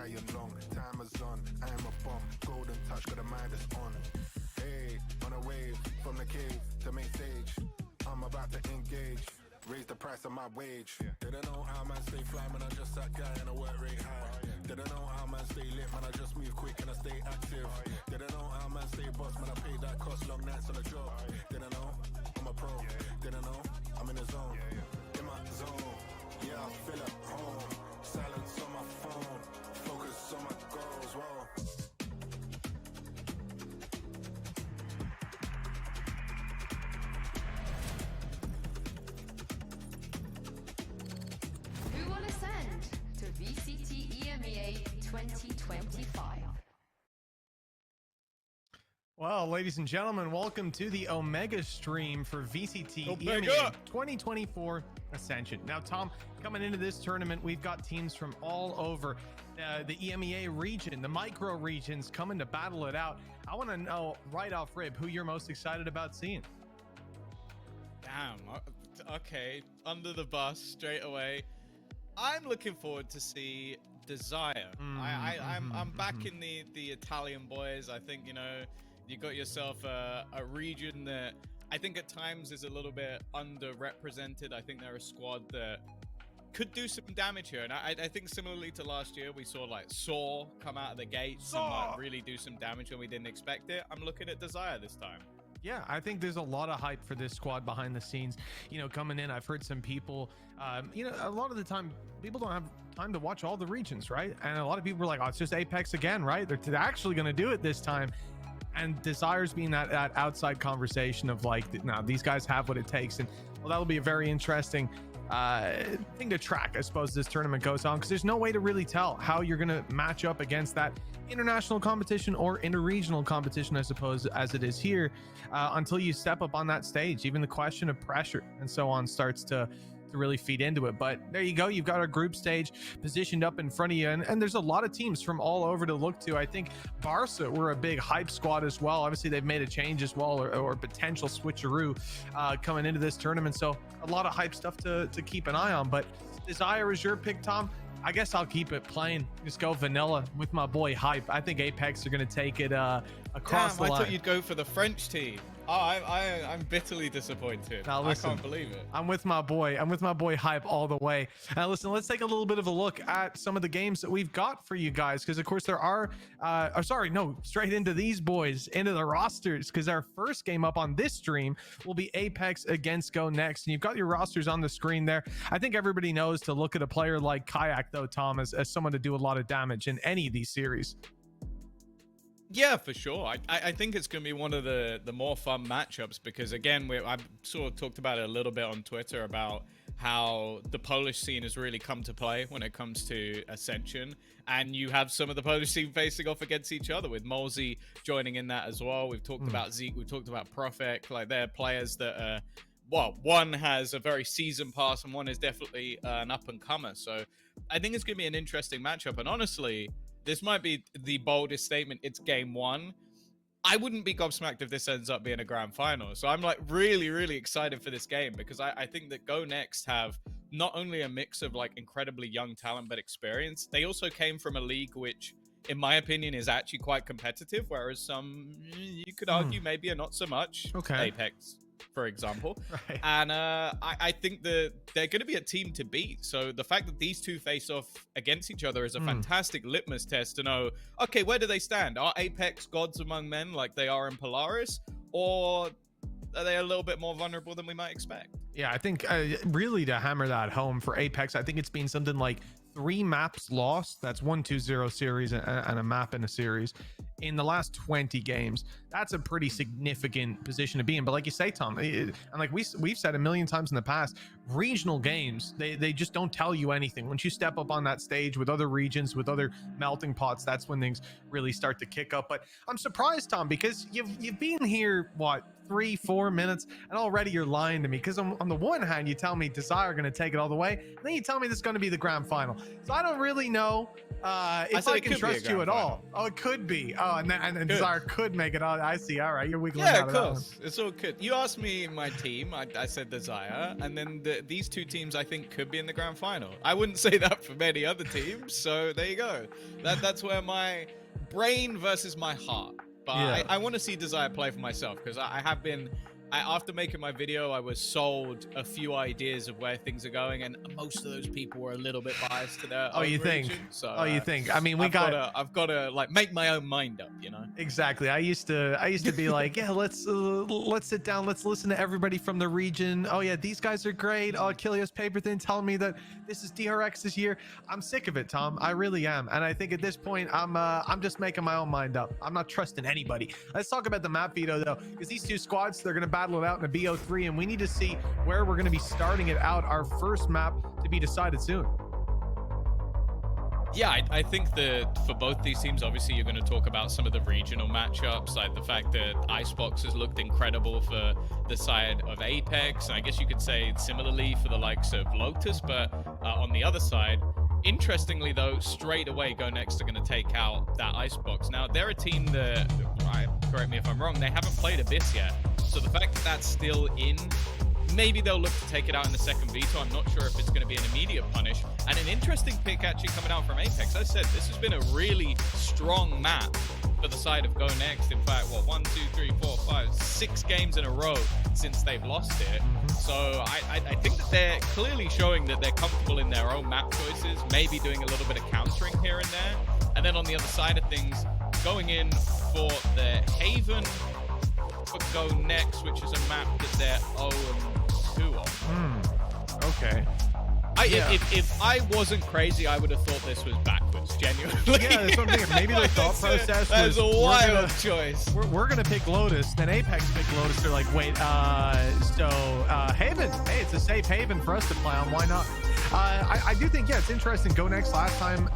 iron long. Time is on, I am a bomb. Golden touch, got a mind that's on. Hey, on a wave, from the cave to main stage. I'm about to engage. Raise the price of my wage. Didn't know how man stay fly, man, I just that guy and I work rate high. Didn't know how man stay lit, man, I just move quick and I stay active. Didn't know how man stay boss, man, I pay that cost, long nights on the job. Didn't know, I'm a pro. Didn't know, I'm in the zone. In my zone, yeah, I feel at home. Silence on my phone, focus on my goals, whoa. Who will ascend to VCT EMEA 2025? Well, ladies and gentlemen, welcome to the Omega stream for VCT Omega! EMEA 2024 Ascension. Now, Tom, coming into this tournament, we've got teams from all over the EMEA region, the micro regions coming to battle it out. I want to know right off rip who you're most excited about seeing. Damn. Okay, under the bus straight away. I'm looking forward to see Desire. I'm back in the Italian boys. I think, you know, you got yourself a region that I think at times is a little bit underrepresented. I think they're a squad that could do some damage here. And I think similarly to last year, we saw like Saw come out of the gates and like really do some damage when we didn't expect it. I'm looking at Desire this time. Yeah, I think there's a lot of hype for this squad behind the scenes. You know, coming in, I've heard some people, you know, a lot of the time, people don't have time to watch all the regions, right? And a lot of people are like, oh, it's just Apex again, right? They're actually going to do it this time. And Desire's being that outside conversation of like, now these guys have what it takes. And well, that'll be a very interesting thing to track, I suppose, as this tournament goes on, because there's no way to really tell how you're going to match up against that international competition or interregional competition, I suppose, as it is here, until you step up on that stage. Even the question of pressure and so on starts to really feed into it. But there you go, you've got our group stage positioned up in front of you, and there's a lot of teams from all over to look to. I think Barca were a big hype squad as well. Obviously they've made a change as well, or potential switcheroo coming into this tournament, so a lot of hype stuff to keep an eye on. But Desire is your pick, Tom. I guess I'll keep it plain, just go vanilla with my boy Hype. I think Apex are going to take it across the line. I thought you'd go for the French team. Oh, I'm bitterly disappointed. Now, listen, I can't believe it. I'm with my boy Hype all the way. Now listen, let's take a little bit of a look at some of the games that we've got for you guys, because of course there are straight into these boys, into the rosters, because our first game up on this stream will be Apex against Go Next, and you've got your rosters on the screen there. I think everybody knows to look at a player like Kayak though, Tom, as someone to do a lot of damage in any of these series. Yeah, for sure. I think it's going to be one of the more fun matchups because, again, I've sort of talked about it a little bit on Twitter about how the Polish scene has really come to play when it comes to Ascension. And you have some of the Polish scene facing off against each other, with Molzy joining in that as well. We've talked about Zeke. We've talked about Profek. Like, they're players that are, well, one has a very seasoned pass and one is definitely an up-and-comer. So I think it's going to be an interesting matchup. And honestly, this might be the boldest statement. It's game one. I wouldn't be gobsmacked if this ends up being a grand final. So I'm like really, really excited for this game because I think that Go Next have not only a mix of like incredibly young talent, but experience. They also came from a league which, in my opinion, is actually quite competitive, whereas some, you could argue, maybe are not so much. Okay. Apex, for example. Right. And I think that they're going to be a team to beat. So the fact that these two face off against each other is a fantastic litmus test to know, okay, where do they stand? Are Apex gods among men like they are in Polaris? Or are they a little bit more vulnerable than we might expect? Yeah, I think really to hammer that home for Apex, I think it's been something like 3 maps lost. That's 1-2-0 series and a map in a series in the last 20 games. That's a pretty significant position to be in. But like you say, Tom, and like we've said a million times in the past, regional games, they just don't tell you anything. Once you step up on that stage with other regions, with other melting pots, that's when things really start to kick up. But I'm surprised, Tom, because you've been here, what, 3-4 minutes, and already you're lying to me, because on the one hand you tell me Desire are going to take it all the way, and then you tell me this is going to be the grand final. So I don't really know if I can trust you at all. Oh, it could be. Oh, and Desire could make it. Oh, I see. All right, you're wiggling out Yeah, of of that one. course. It's all good. You asked me my team. I said Desire, and then these two teams I think could be in the grand final. I wouldn't say that for many other teams. So there you go. That's where my brain versus my heart. But Yeah. I want to see Desire play for myself, because I have been. After making my video, I was sold a few ideas of where things are going, and most of those people were a little bit biased to their own You think? region, so, You think? I mean, I've got to like make my own mind up, you know. Exactly. I used to be like, yeah, let's sit down, let's listen to everybody from the region. Oh yeah, these guys are great. Oh, Kilios Paper Thin telling me that this is DRX's year. I'm sick of it, Tom. I really am. And I think at this point, I'm just making my own mind up. I'm not trusting anybody. Let's talk about the map veto though, because these two squads, they're gonna battle it out in a BO3, and we need to see where we're gonna be starting it out. Our first map to be decided soon. Yeah, I think that for both these teams, obviously, you're going to talk about some of the regional matchups, like the fact that Icebox has looked incredible for the side of Apex. And I guess you could say similarly for the likes of Lotus, but on the other side, interestingly, though, straight away, Go Next are going to take out that Icebox. Now, they're a team that, correct me if I'm wrong, they haven't played Abyss yet. So the fact that that's still in, maybe they'll look to take it out in the second veto. I'm not sure if it's going to be an immediate punish. And an interesting pick actually coming out from Apex. As I said, this has been a really strong map for the side of Go Next. In fact, 6 games in a row since they've lost it. So I think that they're clearly showing that they're comfortable in their own map choices, maybe doing a little bit of countering here and there. And then on the other side of things, going in for the Haven for Go Next, which is a map that they're 0-2 on. Okay. If I wasn't crazy, I would have thought this was backwards, genuinely. Yeah, that's what I'm thinking. Maybe their thought process was a wild choice. We're gonna pick Lotus, then Apex pick Lotus. They're like, wait, Haven. Hey, it's a safe haven for us to play on. Why not? I do think, yeah, it's interesting. Go Next last time,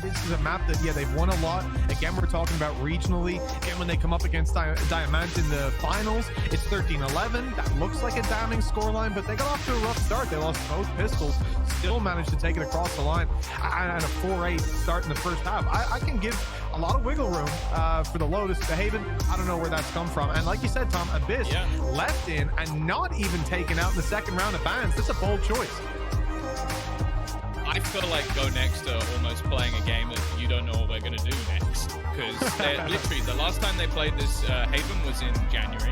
this is a map that, yeah, they've won a lot. Again, we're talking about regionally. Again, when they come up against Diamant in the finals, it's 13-11. That looks like a damning scoreline, but they got off to a rough start. They lost both pistols, still managed to take it across the line, and a 4-8 start in the first half. I can give a lot of wiggle room for the Lotus. The Haven, I don't know where that's come from. And like you said, Tom, Abyss left in and not even taken out in the second round of bans. That's a bold choice. I feel like Go Next are almost playing a game of you don't know what we're going to do next. Because literally, the last time they played this Haven was in January,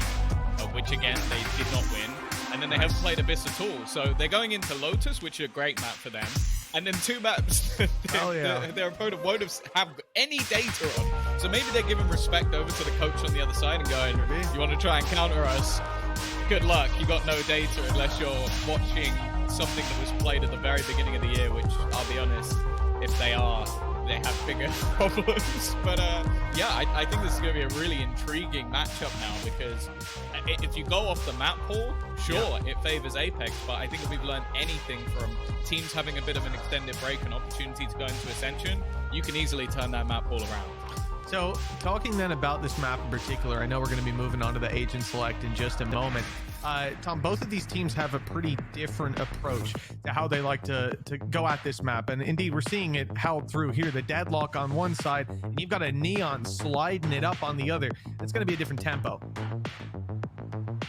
which again, they did not win. And then they haven't played Abyss at all. So they're going into Lotus, which is a great map for them. And then 2 maps their opponent won't have any data on. So maybe they're giving respect over to the coach on the other side and going, you want to try and counter us? Good luck. You got no data unless you're watching something that was played at the very beginning of the year, which I'll be honest, if they have bigger problems. But yeah, I think this is going to be a really intriguing matchup now, because if you go off the map pool, sure, it favors Apex, but I think if we've learned anything from teams having a bit of an extended break and opportunity to go into Ascension, you can easily turn that map pool around. So talking then about this map in particular, I know we're going to be moving on to the Agent Select in just a moment. Tom, both of these teams have a pretty different approach to how they like to go at this map. And indeed, we're seeing it held through here. The Deadlock on one side, and you've got a Neon sliding it up on the other. It's going to be a different tempo.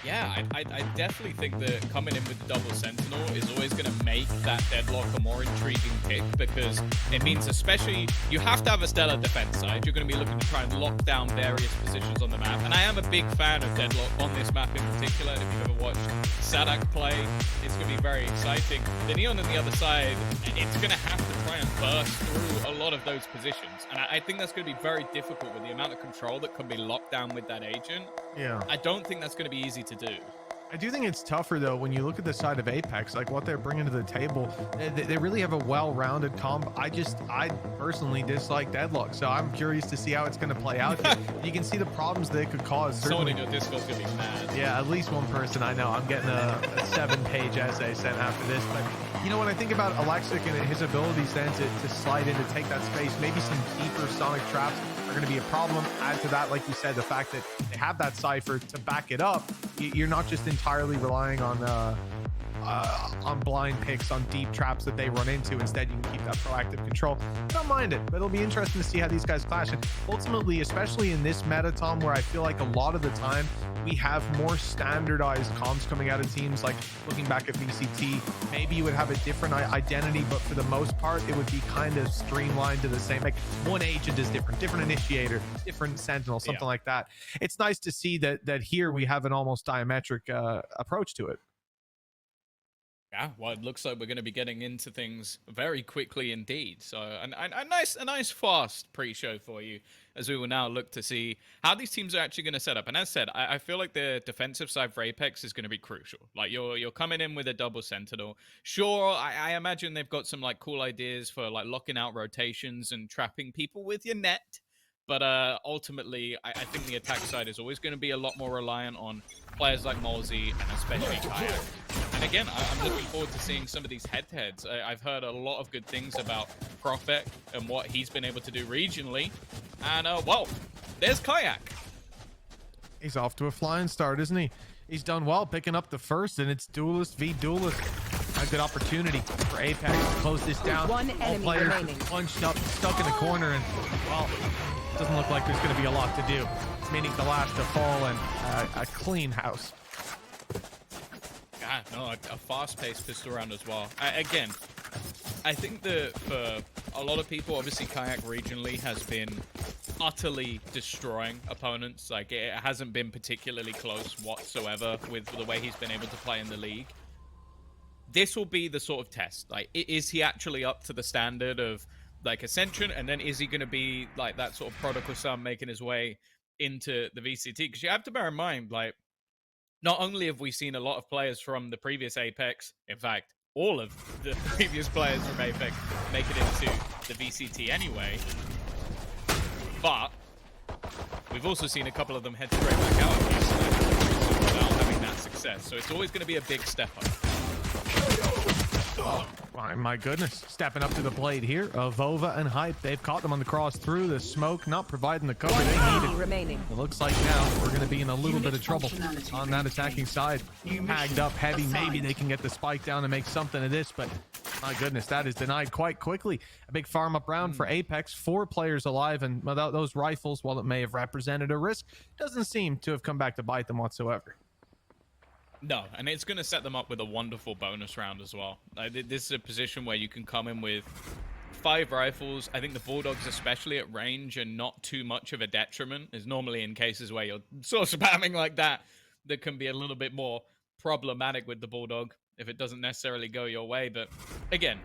Yeah, I definitely think that coming in with Double Sentinel is always going to make that Deadlock a more intriguing pick, because it means especially you have to have a stellar defense side. You're going to be looking to try and lock down various positions on the map. And I am a big fan of Deadlock on this map in particular. If you've ever watched Sadak play, it's going to be very exciting. The Neon on the other side, it's going to have to try and burst through a lot of those positions. And I think that's going to be very difficult with the amount of control that can be locked down with that agent. Yeah. I don't think that's going to be easy to do. I do think it's tougher, though, when you look at the side of Apex, like what they're bringing to the table. They really have a well-rounded comp. I personally dislike Deadlock, so I'm curious to see how it's going to play out. You can see the problems they could cause. Someone in your Discord's going to be mad. Yeah, at least one person I know. I'm getting a 7-page essay sent after this. But You know, when I think about Alexic and his abilities then to slide in, to take that space, maybe some deeper sonic traps are going to be a problem. Add to that, like you said, the fact that they have that Cypher to back it up. You're not just entirely relying on blind picks, on deep traps that they run into. Instead, you can keep that proactive control. I don't mind it, but it'll be interesting to see how these guys clash. And ultimately, especially in this meta, Tom, where I feel like a lot of the time we have more standardized comms coming out of teams, like looking back at VCT, maybe you would have a different identity, but for the most part, it would be kind of streamlined to the same. Like one agent is different initiator, different sentinel, something like that. It's nice to see that here we have an almost diametric approach to it. Yeah, well, it looks like we're going to be getting into things very quickly indeed. So a nice fast pre-show for you, as we will now look to see how these teams are actually going to set up. And as said, I feel like the defensive side for Apex is going to be crucial. Like you're coming in with a double sentinel. Sure, I imagine they've got some like cool ideas for like locking out rotations and trapping people with your net. But ultimately, I think the attack side is always going to be a lot more reliant on players like Molzy and especially Kayak. And again, I'm looking forward to seeing some of these head-to-heads. I've heard a lot of good things about Prophet and what he's been able to do regionally. And, well, there's Kayak. He's off to a flying start, isn't he? He's done well picking up the first, and it's Duelist v Duelist. A good opportunity for Apex to close this down. One enemy players remaining. Punched up, stuck in the corner, and, well, doesn't look like there's going to be a lot to do. Meaning the last to fall, and a clean house. Yeah, no, a fast-paced pistol round as well. Again, I think that for a lot of people, obviously Kayak regionally has been utterly destroying opponents. Like, it hasn't been particularly close whatsoever with the way he's been able to play in the league. This will be the sort of test. Like, is he actually up to the standard of like Ascension, and then is he going to be like that sort of prodigal son making his way into the VCT? Because you have to bear in mind, like, not only have we seen a lot of players from the previous Apex, in fact, all of the previous players from Apex make it into the VCT anyway, but we've also seen a couple of them head straight back out of VCT without having that success. So it's always going to be a big step up. Oh, my goodness. Stepping up to the blade here. Vova and Hype. They've caught them on the cross through the smoke, not providing the cover they needed. Remaining. It looks like now we're going to be in a little bit of trouble on that attacking side. Tagged up heavy. Maybe they can get the spike down and make something of this, but my goodness, that is denied quite quickly. A big farm up round for Apex. 4 players alive, and without those rifles, while it may have represented a risk, doesn't seem to have come back to bite them whatsoever. No, and it's going to set them up with a wonderful bonus round as well. This is a position where you can come in with 5 rifles. I think the Bulldogs, especially at range, are not too much of a detriment. Is normally in cases where you're sort of spamming like that can be a little bit more problematic with the Bulldog if it doesn't necessarily go your way. But again,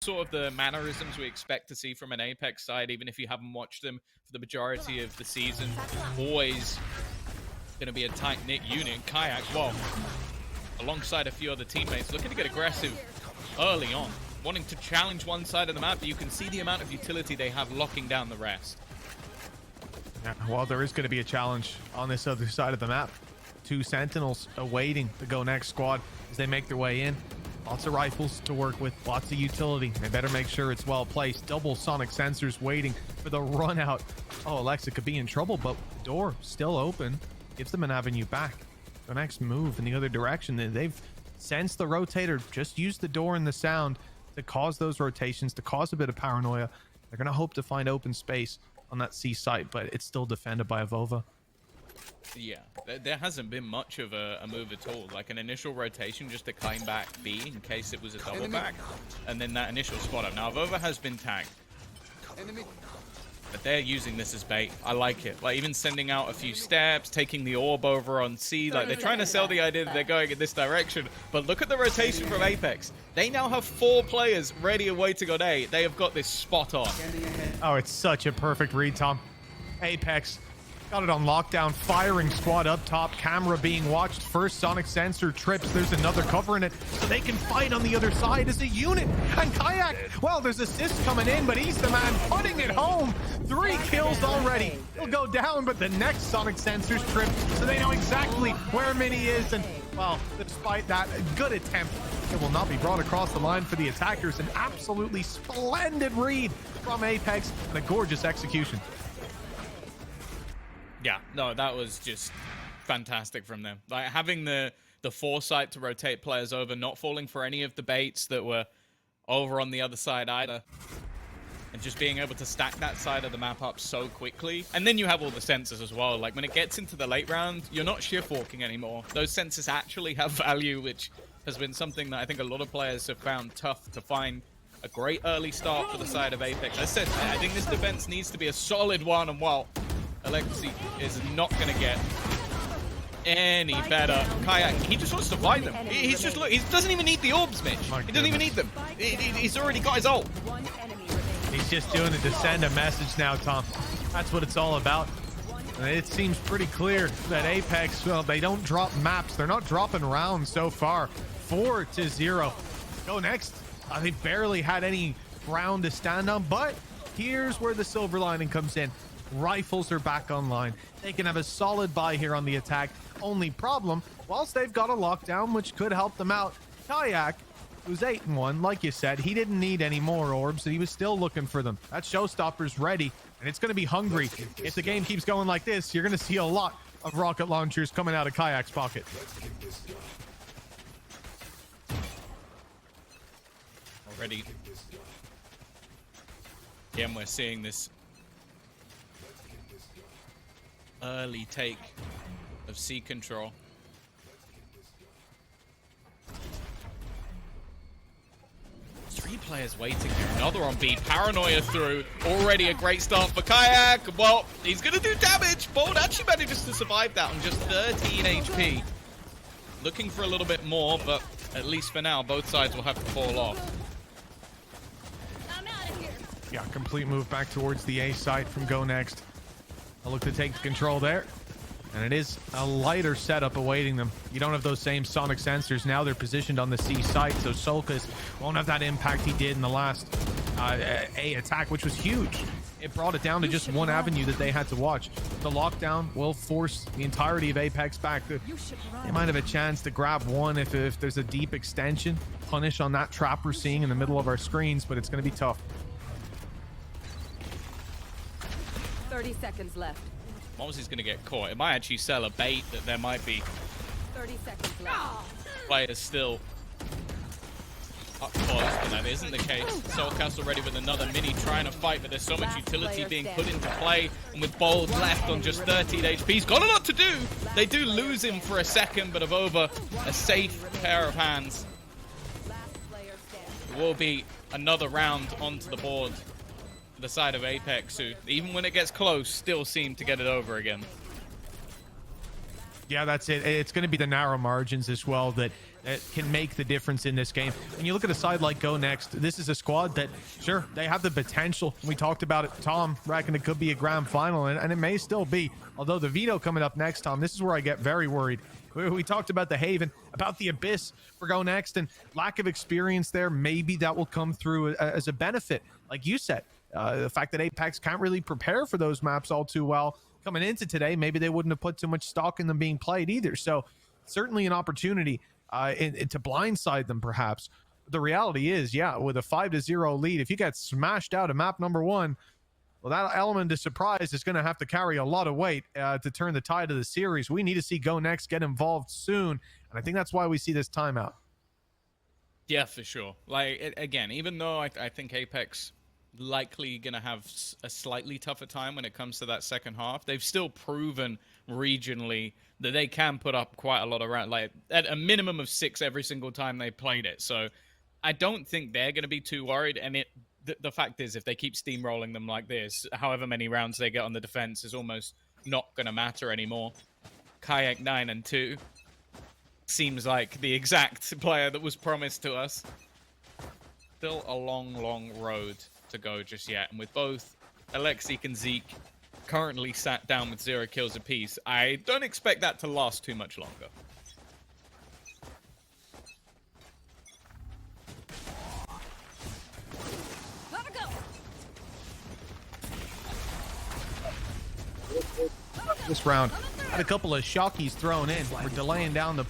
sort of the mannerisms we expect to see from an Apex side, even if you haven't watched them for the majority of the season, always going to be a tight-knit unit. Kayak, well, alongside a few other teammates, looking to get aggressive early on, wanting to challenge one side of the map, but you can see the amount of utility they have locking down the rest. Yeah, well, there is going to be a challenge on this other side of the map. 2 Sentinels awaiting the Go Next squad as they make their way in. Lots of rifles to work with, lots of utility. They better make sure it's well placed. Double sonic sensors waiting for the run out. Oh, Alexa could be in trouble, but the door still open. Gives them an avenue back. The next move in the other direction. They've sensed the rotator. Just use the door and the sound to cause those rotations, to cause a bit of paranoia. They're going to hope to find open space on that C site, but it's still defended by a Vova. Yeah, there hasn't been much of a move at all. Like an initial rotation just to climb back B in case it was a double back. And then that initial spot up. Now, Vova has been tagged. But they're using this as bait. I like it. Like, even sending out a few steps, taking the orb over on C. Like, they're trying to sell the idea that they're going in this direction. But look at the rotation from Apex. They now have 4 players ready and waiting on A. They have got this spot on. Oh, it's such a perfect read, Tom. Apex got it on lockdown. Firing squad up top. Camera being watched. First sonic sensor trips. There's another cover in it, so they can fight on the other side as a unit. And Kayak, well, there's assists coming in, but he's the man putting it home. 3 kills already. He'll go down, but the next sonic sensors trip, so they know exactly where Mini is. And, well, the despite that good attempt, it will not be brought across the line for the attackers. An absolutely splendid read from Apex and a gorgeous execution. Yeah, no, that was just fantastic from them. Like having the foresight to rotate players over, not falling for any of the baits that were over on the other side either. And just being able to stack that side of the map up so quickly. And then you have all the sensors as well. Like when it gets into the late round, you're not shift walking anymore. Those sensors actually have value, which has been something that I think a lot of players have found tough to find. A great early start for the side of Apex. As I said, I think this defense needs to be a solid one, and while Alexi is not going to get any better, Kayak, he just wants to fly them. He's just, look, he doesn't even need the orbs, Mitch. He doesn't even need them. He's already got his ult. He's just doing it to send a message now, Tom. That's what it's all about. And it seems pretty clear that Apex, well, they don't drop maps. They're not dropping rounds so far. 4-0. Go next. They barely had any ground to stand on, but here's where the silver lining comes in. Rifles are back online. They can have a solid buy here on the attack. Only problem, whilst they've got a lockdown, which could help them out, Kayak, who's 8-1, like you said, he didn't need any more orbs, and he was still looking for them. That showstopper's ready, and it's going to be hungry. If the game keeps going like this, you're going to see a lot of rocket launchers coming out of Kayak's pocket. Already. Again, we're seeing this early take of C control. Three players waiting here. Another on B. Paranoia through. Already a great start for Kayak. Well, he's going to do damage. Bold actually manages to survive that on just 13 HP. Looking for a little bit more, but at least for now, both sides will have to fall off. Yeah, complete move back towards the A site from Go Next. I'll look to take the control there. And it is a lighter setup awaiting them. You don't have those same sonic sensors. Now they're positioned on the C site, so Solkas won't have that impact he did in the last A attack, which was huge. It brought it down to just one avenue that they had to watch. The lockdown will force the entirety of Apex back. They might have a chance to grab one if there's a deep extension. Punish on that trap we're seeing in the middle of our screens, but it's going to be tough. 30 seconds left. Mozzy's going to get caught. It might actually sell a bait that there might be 30 seconds left. players still up close, but that isn't the case. Soul Castle ready with another mini, trying to fight, but there's so much utility being put into play, and with Bold left on just 13 HP, he's got a lot to do. They do lose him for a second, but of over a safe pair of hands. It will be another round onto the board. The side of Apex, who, even when it gets close, still seem to get it over again. Yeah, that's it. It's going to be the narrow margins as well that can make the difference in this game. When you look at a side like Go Next, this is a squad that, sure, they have the potential. We talked about it. Tom reckoned it could be a grand final, and it may still be. Although the veto coming up next, Tom, this is where I get very worried. We talked about the Haven, about the Abyss for Go Next, and lack of experience there. Maybe that will come through as a benefit, like you said. The fact that Apex can't really prepare for those maps all too well coming into today, maybe they wouldn't have put too much stock in them being played either. So certainly an opportunity to blindside them perhaps. The reality is, yeah, with a 5-0 lead, if you get smashed out of map number one, well, that element of surprise is going to have to carry a lot of weight to turn the tide of the series. We need to see Go Next get involved soon, and I think that's why we see this timeout. Yeah, for sure. Like, again, even though I think Apex likely going to have a slightly tougher time when it comes to that second half, they've still proven regionally that they can put up quite a lot of rounds, like at a minimum of 6 every single time they played it. So I don't think they're going to be too worried. And the fact is, if they keep steamrolling them like this, however many rounds they get on the defense is almost not going to matter anymore. Kayak 9-2 seems like the exact player that was promised to us. Still a long road to go just yet, and with both Alexic and Zeke currently sat down with 0 kills apiece, I don't expect that to last too much longer. This round had a couple of shockies thrown in. We're delaying down the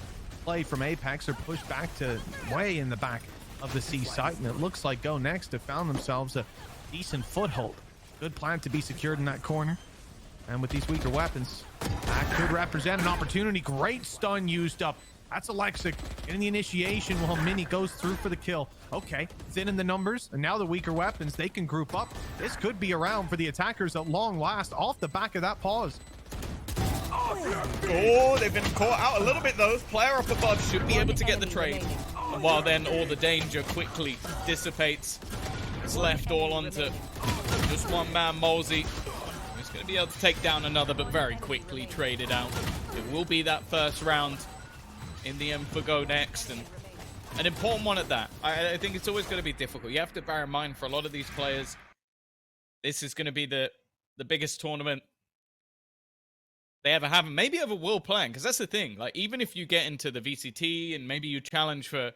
play from Apex are pushed back to way in the back of the C site, and it looks like Go Next have found themselves a decent foothold. Good plant to be secured in that corner, and with these weaker weapons, that could represent an opportunity. Great stun used up. That's Alexic getting the initiation while Mini goes through for the kill. Okay, thin in the numbers, and now the weaker weapons, they can group up. This could be around for the attackers at long last off the back of that pause. Oh, they've been caught out a little bit though. Player up above should be able to get the trade. And while then all the danger quickly dissipates, it's left all onto just one man, Molesy. He's going to be able to take down another, but very quickly traded out. It will be that first round in the end for Go Next, and an important one at that. I think it's always going to be difficult. You have to bear in mind for a lot of these players, this is going to be the biggest tournament they ever have, and maybe ever will play. Because that's the thing. Like, even if you get into the VCT and maybe you challenge for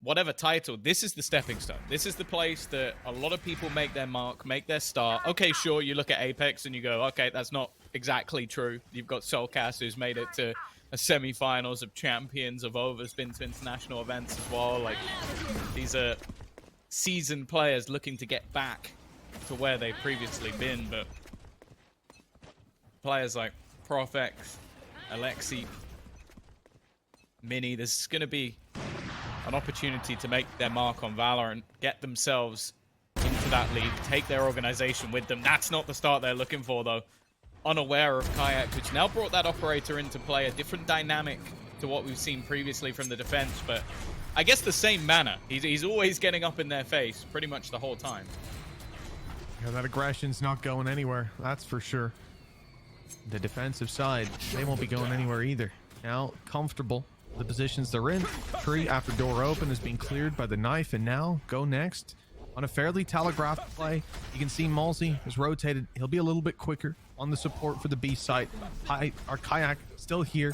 whatever title, this is the stepping stone. This is the place that a lot of people make their mark, make their start. Okay, sure, you look at Apex and you go, okay, that's not exactly true. You've got Soulcast, who's made it to a semi-finals of Champions of Over's been to international events as well. Like, these are seasoned players looking to get back to where they've previously been, but players like Profx, Alexi, Mini, this is going to be an opportunity to make their mark on Valorant, get themselves into that league, take their organization with them. That's not the start they're looking for, though. Unaware of Kayak, which now brought that operator into play, a different dynamic to what we've seen previously from the defense, but I guess the same manner. He's always getting up in their face pretty much the whole time. Yeah, that aggression's not going anywhere, that's for sure. The defensive side, they won't be going anywhere either. Now, comfortable. The positions they're in. Tree after door open is being cleared by the knife, and now Go Next on a fairly telegraphed play. You can see Molesy is rotated. He'll be a little bit quicker on the support for the B site. Our Kayak still here.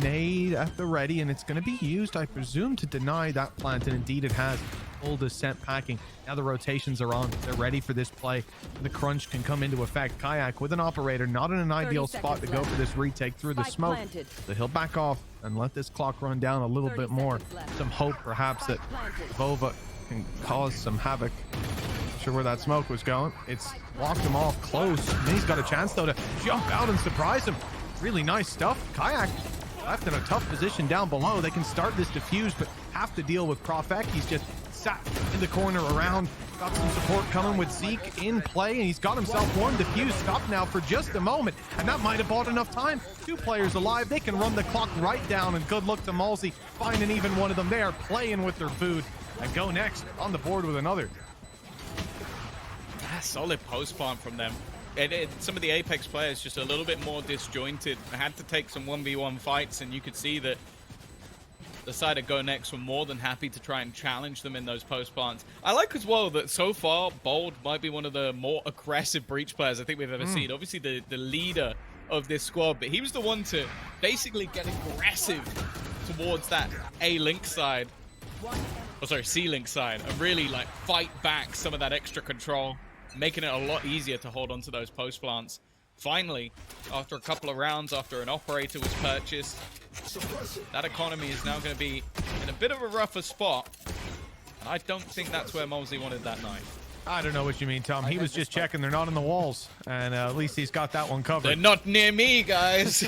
Nade at the ready, and it's going to be used, I presume, to deny that plant, and indeed it has. Full descent packing. Now the rotations are on. They're ready for this play. The crunch can come into effect. Kayak with an operator, not in an ideal spot to go for this retake through the smoke. So he'll back off and let this clock run down a little bit more. Some hope perhaps that Vova can cause some havoc. Not sure where that smoke was going. It's walked him off close. And he's got a chance though to jump out and surprise him. Really nice stuff. Kayak left in a tough position down below. They can start this defuse, but have to deal with Profek. He's just sat in the corner around. Got some support coming with Zeke in play, and he's got himself one defuse. Stop now for just a moment, and that might have bought enough time. Two players alive. They can run the clock right down, and good luck to Molesy finding even one of them. They are playing with their food, and Go Next on the board with another. Solid post plant from them. Some of the Apex players just a little bit more disjointed. They had to take some 1v1 fights, and you could see that the side of Go Next were more than happy to try and challenge them in those post plants. I like as well that so far, Bold might be one of the more aggressive breach players I think we've ever seen. Obviously the leader of this squad, but he was the one to basically get aggressive towards that A-Link side. Oh, sorry, C-Link side, and really like fight back some of that extra control, making it a lot easier to hold onto those post plants. Finally, after a couple of rounds, after an operator was purchased, that economy is now going to be in a bit of a rougher spot. And I don't think that's where Molesy wanted that knife. I don't know what you mean, Tom. He was just checking they're not on the walls, and at least he's got that one covered. They're not near me, guys.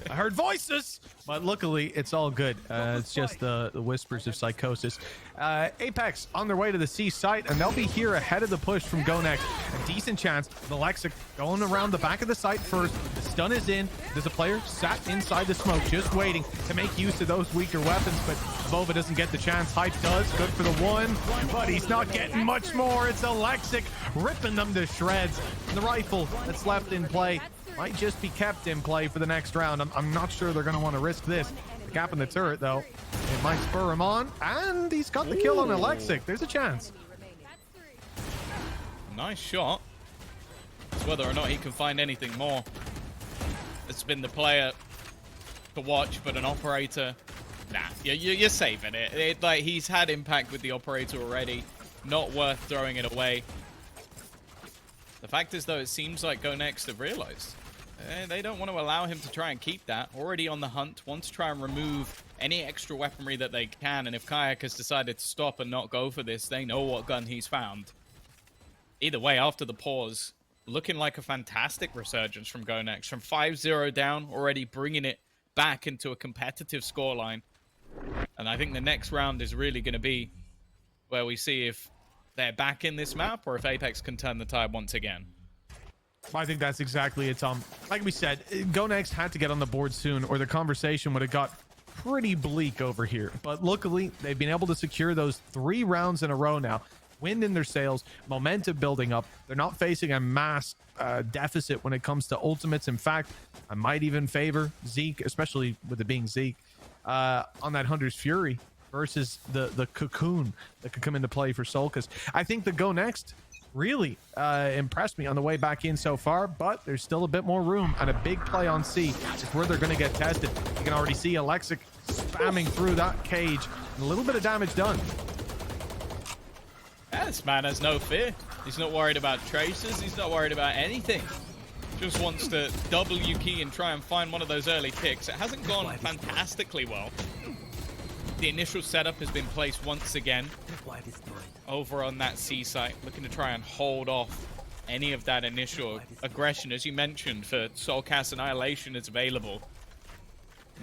I heard voices, but luckily it's all good. It's just the whispers of psychosis. Apex on their way to the C site, and they'll be here ahead of the push from Go Next. A decent chance. The Alexic going around the back of the site first. The stun is in. There's a player sat inside the smoke, just waiting to make use of those weaker weapons, but Vova doesn't get the chance. Hype does. Good for the one, but he's not getting much more. It's Alexic ripping them to shreds. And the rifle that's left in play might just be kept in play for the next round. I'm not sure they're going to want to risk this. The gap in the turret, though, it might spur him on. And he's got the kill on Alexic. There's a chance. Nice shot. It's whether or not he can find anything more. It's been the player to watch, but an operator, nah, you're saving it. Like, he's had impact with the operator already. Not worth throwing it away. The fact is, though, it seems like Go Next have realized they don't want to allow him to try and keep that. Already on the hunt, want to try and remove any extra weaponry that they can. And if Kayak has decided to stop and not go for this, they know what gun he's found. Either way, after the pause, looking like a fantastic resurgence from Go Next. From 5-0 down, already bringing it back into a competitive scoreline. And I think the next round is really going to be where we see if they're back in this map or if Apex can turn the tide once again. I think that's exactly it, Tom. Like we said, Go Next had to get on the board soon or the conversation would have got pretty bleak over here. But luckily, they've been able to secure those 3 rounds in a row now. Wind in their sails, momentum building up. They're not facing a mass deficit when it comes to ultimates. In fact, I might even favor Zeke, especially with it being Zeke, on that Hunter's Fury versus the Cocoon that could come into play for Solkas. I think the Go Next really impressed me on the way back in so far, but there's still a bit more room, and a big play on C is where they're going to get tested. You can already see Alexic spamming through that cage, and a little bit of damage done. Yeah, this man has no fear. He's not worried about traces. He's not worried about anything. Just wants to W key and try and find one of those early picks. It hasn't gone fantastically well. The initial setup has been placed once again over on that C site, looking to try and hold off any of that initial aggression. As you mentioned, for Soulcast, Annihilation is available.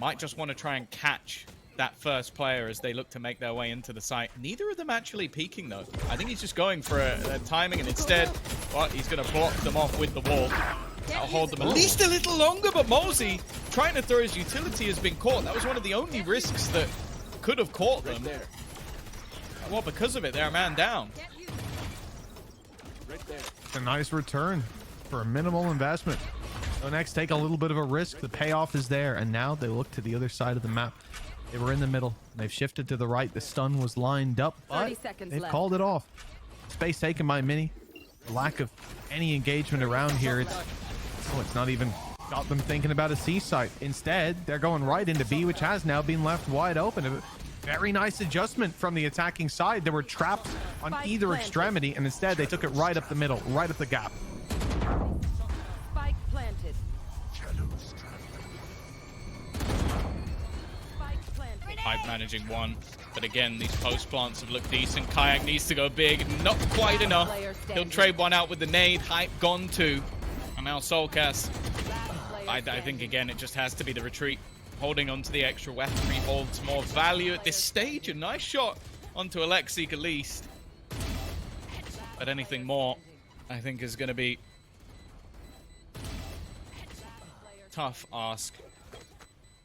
Might just want to try and catch that first player as they look to make their way into the site. Neither of them actually peeking, though. I think he's just going for a timing, and instead, well, he's going to block them off with the wall. That'll hold them at least a little longer, but Mosey trying to throw his utility has been caught. That was one of the only risks that could have caught them. Well, because of it, they're a man down. A nice return for a minimal investment. So next, take a little bit of a risk. The payoff is there, and now they look to the other side of the map. They were in the middle. They've shifted to the right. The stun was lined up, but they've called it off. Space taken by Mini. The lack of any engagement around here. It's not even got them thinking about a C site. Instead, they're going right into B, which has now been left wide open. A very nice adjustment from the attacking side. There were traps on either extremity, and instead they took it right up the middle, right up the gap. Spike planted. Hype managing one, but again, these post plants have looked decent. Kayak needs to go big, not quite enough. He'll trade one out with the nade. Hype gone too, and now Soulcast. I think again it just has to be the retreat. Holding onto the extra weaponry holds more value at this stage. A nice shot onto Alexic at least, but anything more, I think, is going to be tough ask.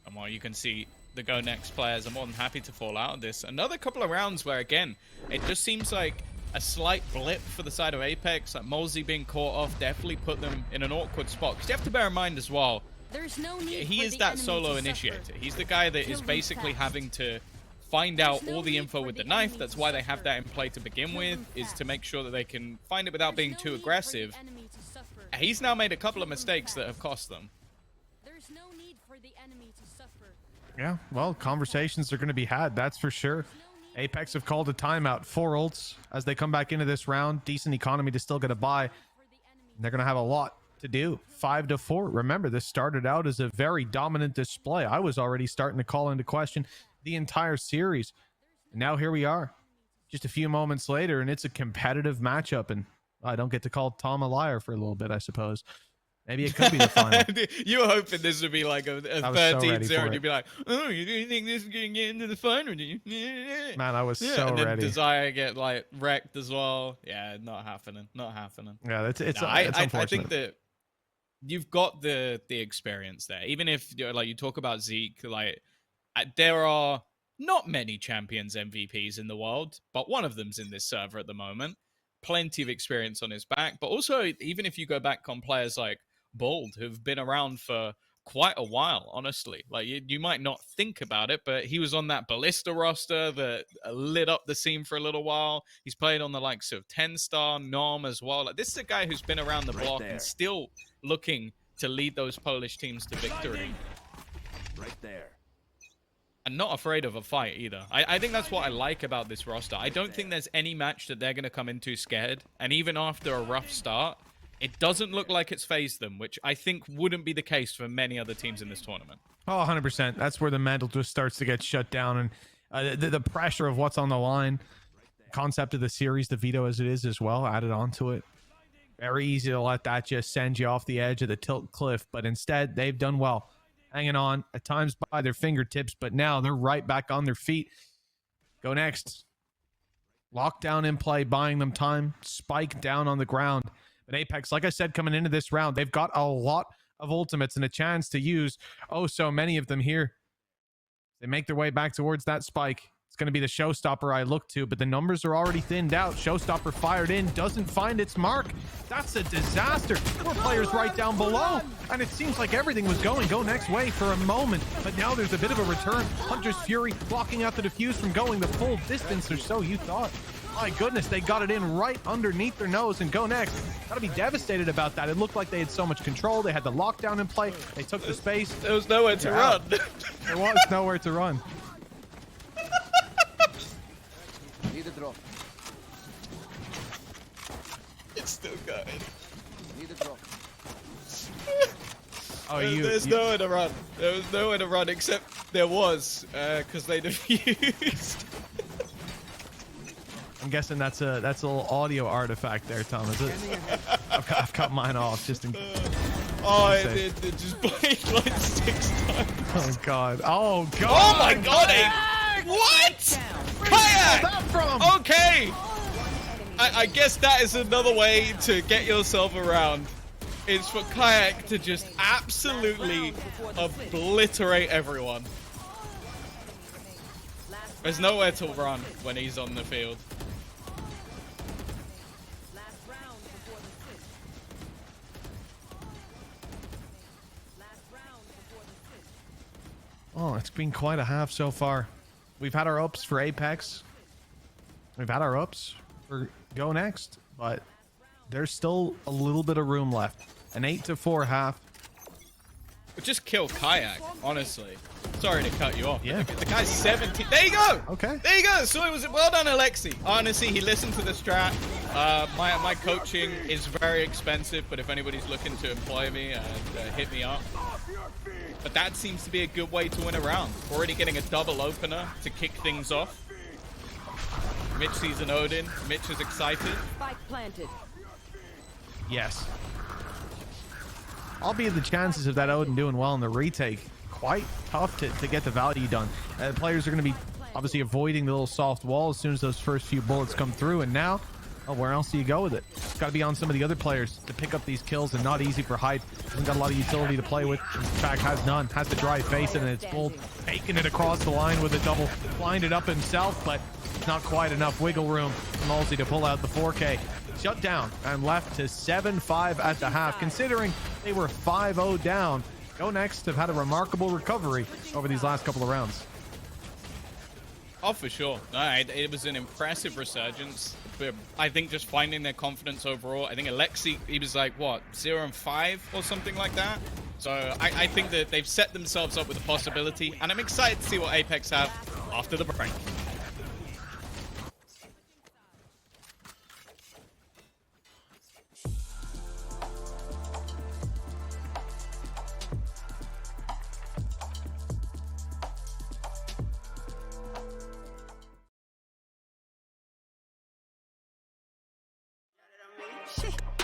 And while you can see the Go Next players are more than happy to fall out of this. Another couple of rounds where, again, it just seems like a slight blip for the side of Apex. Like Mosey being caught off definitely put them in an awkward spot. Because you have to bear in mind as well, he is that solo initiator. He's the guy that is basically having to find out all the info with the knife. That's why they have that in play to begin with, is to make sure that they can find it without being too aggressive. He's now made a couple of mistakes that have cost them. There's no need for the enemy to suffer. Yeah, well, conversations are going to be had, that's for sure. Apex have called a timeout. 4 ults as they come back into this round. Decent economy to still get a buy. They're going to have a lot to do. 5-4. Remember, this started out as a very dominant display. I was already starting to call into question the entire series. And now here we are, just a few moments later, and it's a competitive matchup. And I don't get to call Tom a liar for a little bit, I suppose. Maybe it could be the final. You were hoping this would be like a 13-0, and you'd be like, oh, you think this is going to get into the final, do you? Man, I was so and then ready. Desire get like wrecked as well. Yeah, not happening. Not happening. Yeah, it's unfortunate. I think that you've got the experience there. Even if like you talk about Zeke, like there are not many champions MVPs in the world, but one of them's in this server at the moment. Plenty of experience on his back. But also, even if you go back on players like Bold, who've been around for quite a while, honestly. Like, you might not think about it, but he was on that Ballista roster that lit up the scene for a little while. He's played on the likes of 10-Star, Nom as well. Like, this is a guy who's been around the block and still looking to lead those Polish teams to victory. Right there. And not afraid of a fight either. I think that's what I like about this roster. I don't think there's any match that they're going to come into scared. And even after a rough start, it doesn't look like it's phased them, which I think wouldn't be the case for many other teams in this tournament. Oh, 100%. That's where the mental just starts to get shut down, and the pressure of what's on the line, concept of the series, the veto as it is as well, added onto it. Very easy to let that just send you off the edge of the tilt cliff, but instead they've done well, hanging on at times by their fingertips, but now they're right back on their feet. Go next. Lockdown in play, buying them time. Spike down on the ground. But Apex, like I said, coming into this round, they've got a lot of ultimates and a chance to use so many of them here. They make their way back towards that spike. It's going to be the showstopper I look to, but the numbers are already thinned out. Showstopper fired in, doesn't find its mark. That's a disaster. 4 players right down below, and it seems like everything was going go next way for a moment, but now there's a bit of a return. Hunter's Fury blocking out the defuse from going the full distance, or so you thought. My goodness, they got it in right underneath their nose, and go next. Gotta be devastated about that. It looked like they had so much control. They had the lockdown in play. They took the space. There was nowhere to run. There was nowhere to run. Need a drop. It's still going. Need a drop. Oh, There's nowhere to run. There was nowhere to run, except there was, because they defused. I'm guessing that's a little audio artifact there, Tom, is it? I've cut mine off just in Oh, it just played like 6 times. Oh god. Oh god. Oh my god. What? Kayak! Okay. I guess that is another way to get yourself around. It's for Kayak to just absolutely obliterate everyone. There's nowhere to run when he's on the field. Oh, it's been quite a half so far. We've had our ups for Apex. We've had our ups for Go Next, but there's still a little bit of room left. An 8-4 half. Just kill Kayak, honestly. Sorry to cut you off. Yeah. The guy's 17. There you go. Okay. There you go. So it was well done, Alexi. Honestly, he listened to the strat. My coaching is very expensive, but if anybody's looking to employ me and hit me up. But that seems to be a good way to win a round. Already getting a double opener to kick things off. Mitch sees an Odin. Mitch is excited. Spike planted. Yes. Albeit the chances of that Odin doing well in the retake, quite tough to get the value done. Players are going to be obviously avoiding the little soft wall as soon as those first few bullets come through. And now, oh, where else do you go with it? It's got to be on some of the other players to pick up these kills, and not easy for Hype. Hasn't got a lot of utility to play with. In fact, has none. Has to dry face it, and it's bold. Taking it across the line with a double. Blinded up himself, but not quite enough wiggle room for Multi to pull out the 4K. Shut down and left to 7-5 at the half. Considering they were 5-0 down, Go Next have had a remarkable recovery over these last couple of rounds. Oh, for sure. It was an impressive resurgence. But I think just finding their confidence overall. I think Alexi, he was like, what, 0-5 or something like that? So I think that they've set themselves up with a possibility. And I'm excited to see what Apex have after the break.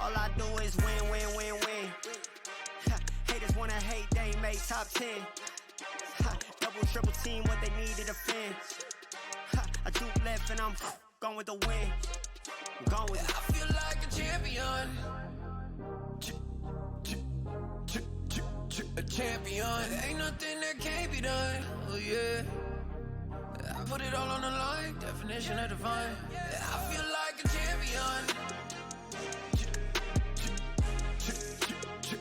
All I do is win, win, win, win. Haters wanna hate, they ain't make top 10. Double, triple team, what they need to defend. I do left and I'm gone with the win. Gone with it. I feel like a champion. A champion. Ain't nothing that can't be done. Oh yeah. I put it all on the line. Definition of divine. I feel like a champion.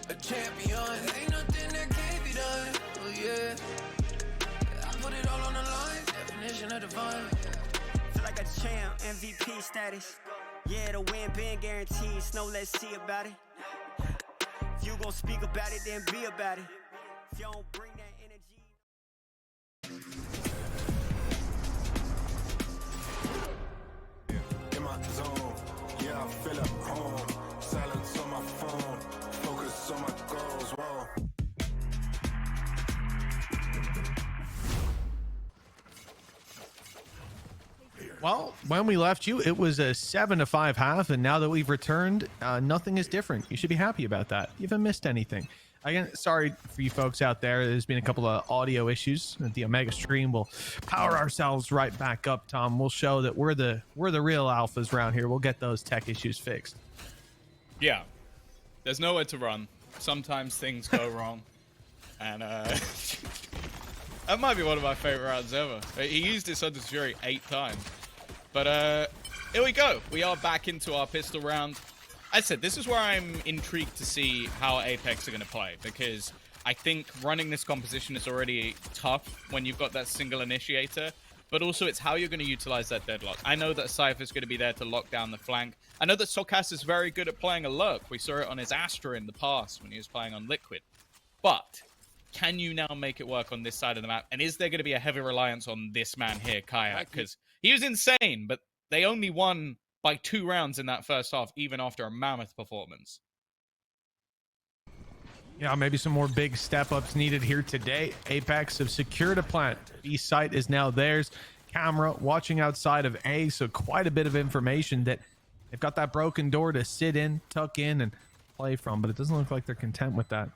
A champion. Ain't nothing that can't be done. Oh yeah. I put it all on the line. Definition of divine. Feel like a champ, MVP status. Yeah, the win been guaranteed. Snow, let's see about it. If you gon' speak about it, then be about it. If you don't bring that energy. In my zone, yeah, I feel at home. Silence on my phone. Well, when we left you, it was a 7-5 half, and now that we've returned, nothing is different. You should be happy about that. You haven't missed anything. Again, sorry for you folks out there. There's been a couple of audio issues at the Omega stream. We'll power ourselves right back up, Tom. We'll show that we're the real alphas around here. We'll get those tech issues fixed. Yeah, there's nowhere to run. Sometimes things go wrong, and that might be one of my favorite rounds ever. He used this under Fury 8 times. But here we go. We are back into our pistol round. I said, this is where I'm intrigued to see how Apex are going to play, because I think running this composition is already tough when you've got that single initiator, but also it's how you're going to utilize that deadlock. I know that Cypher's going to be there to lock down the flank. I know that Sokas is very good at playing a lurk. We saw it on his Astra in the past when he was playing on Liquid. But can you now make it work on this side of the map? And is there going to be a heavy reliance on this man here, Kayak? Because he was insane, but they only won by 2 rounds in that first half, even after a mammoth performance. Yeah, maybe some more big step-ups needed here today. Apex have secured a plant. B site is now theirs. Camera watching outside of A, so quite a bit of information that they've got that broken door to sit in, tuck in, and play from, but it doesn't look like they're content with that.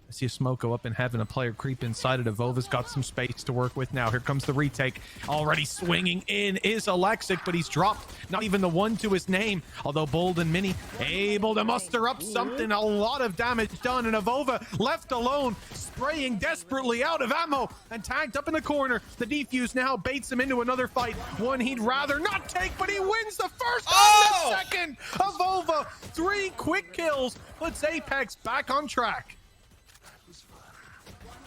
I see a smoke go up in heaven, a player creep inside it. Vova's got some space to work with now. Here comes the retake. Already swinging in is Alexic, but he's dropped not even the 1 to his name. Although Bold and Mini able to muster up something. A lot of damage done, and Avova left alone, spraying desperately out of ammo and tagged up in the corner. The defuse now baits him into another fight. One he'd rather not take, but he wins the first and the second. Avova, 3 quick kills, puts Apex back on track.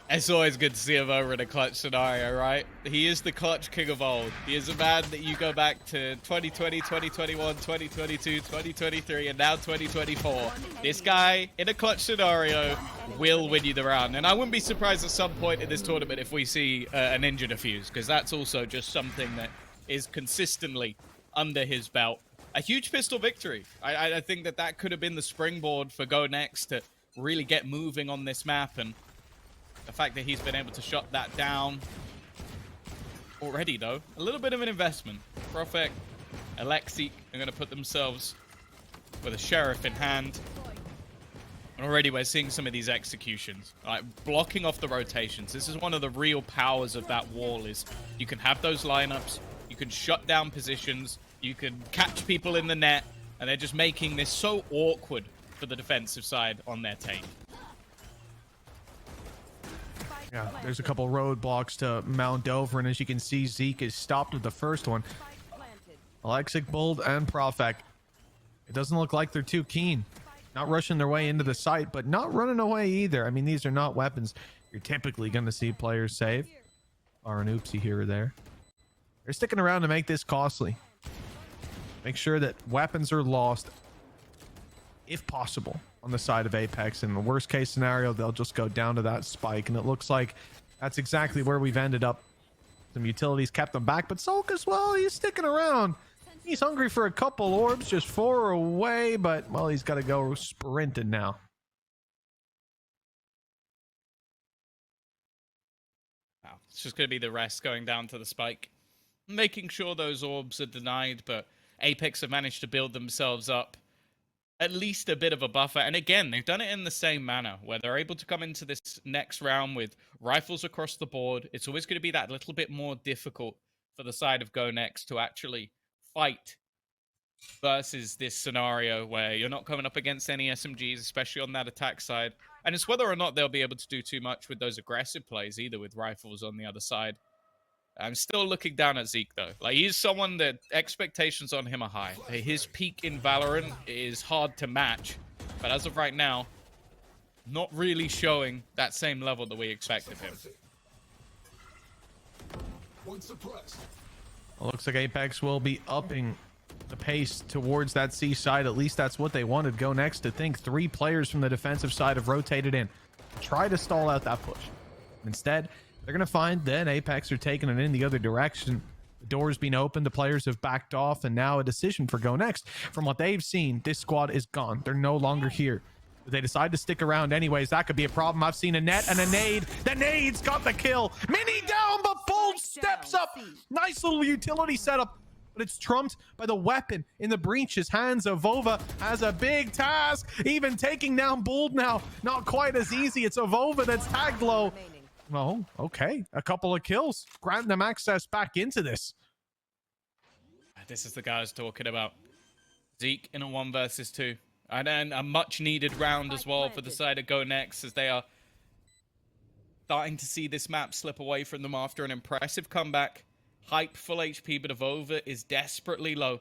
It's always good to see him over in a clutch scenario, right? He is the clutch king of old. He is a man that you go back to 2020, 2021, 2022, 2023, and now 2024. This guy, in a clutch scenario, will win you the round. And I wouldn't be surprised at some point in this tournament if we see an injured defuse, because that's also just something that is consistently under his belt. A huge pistol victory. I think that could have been the springboard for Go Next to really get moving on this map, and the fact that he's been able to shut that down already, though, a little bit of an investment. Profek, Alexic are going to put themselves with a sheriff in hand. And already we're seeing some of these executions, like blocking off the rotations. This is one of the real powers of that wall, is you can have those lineups, you can shut down positions, you can catch people in the net, and they're just making this so awkward for the defensive side on their take. Yeah, there's a couple roadblocks to Mount Dover, and as you can see, Zeke is stopped with the first one. Alexic, Bold, and Profek. It doesn't look like they're too keen. Not rushing their way into the site, but not running away either. I mean, these are not weapons you're typically going to see players save. Or an oopsie here or there. They're sticking around to make this costly. Make sure that weapons are lost, if possible, on the side of Apex. In the worst case scenario, they'll just go down to that spike, and it looks like that's exactly where we've ended up. Some utilities kept them back, but Sulk as well, he's sticking around. He's hungry for a couple orbs, just 4 away, but well, he's got to go sprinting now. Wow, it's just going to be the rest going down to the spike, making sure those orbs are denied, but Apex have managed to build themselves up at least a bit of a buffer. And again, they've done it in the same manner, where they're able to come into this next round with rifles across the board. It's always going to be that little bit more difficult for the side of Go Next to actually fight versus this scenario where you're not coming up against any SMGs, especially on that attack side. And it's whether or not they'll be able to do too much with those aggressive plays, either with rifles on the other side. I'm still looking down at Zeke, though. Like, he's someone that expectations on him are high. His peak in Valorant is hard to match. But as of right now, not really showing that same level that we expect of him. Well, looks like Apex will be upping the pace towards that C side. At least that's what they wanted. Go Next to think 3 players from the defensive side have rotated in. Try to stall out that push. Instead, they're going to find that Apex are taking it in the other direction. The door's been opened, the players have backed off, and now a decision for Go Next. From what they've seen, this squad is gone. They're no longer here. If they decide to stick around anyways, that could be a problem. I've seen a net and a nade. The nade's got the kill. Mini down, but Bold steps up. Nice little utility setup. but it's trumped by the weapon in the breach's hands. Avova has a big task, even taking down Bold now. Not quite as easy. It's Avova that's tagged low. Oh, okay. A couple of kills. Grant them access back into this. This is the guy I was talking about. Zeke in a 1 versus 2. And then a much needed round as well for the side of Go Next, as they are starting to see this map slip away from them after an impressive comeback. Hype full HP, but Avova is desperately low.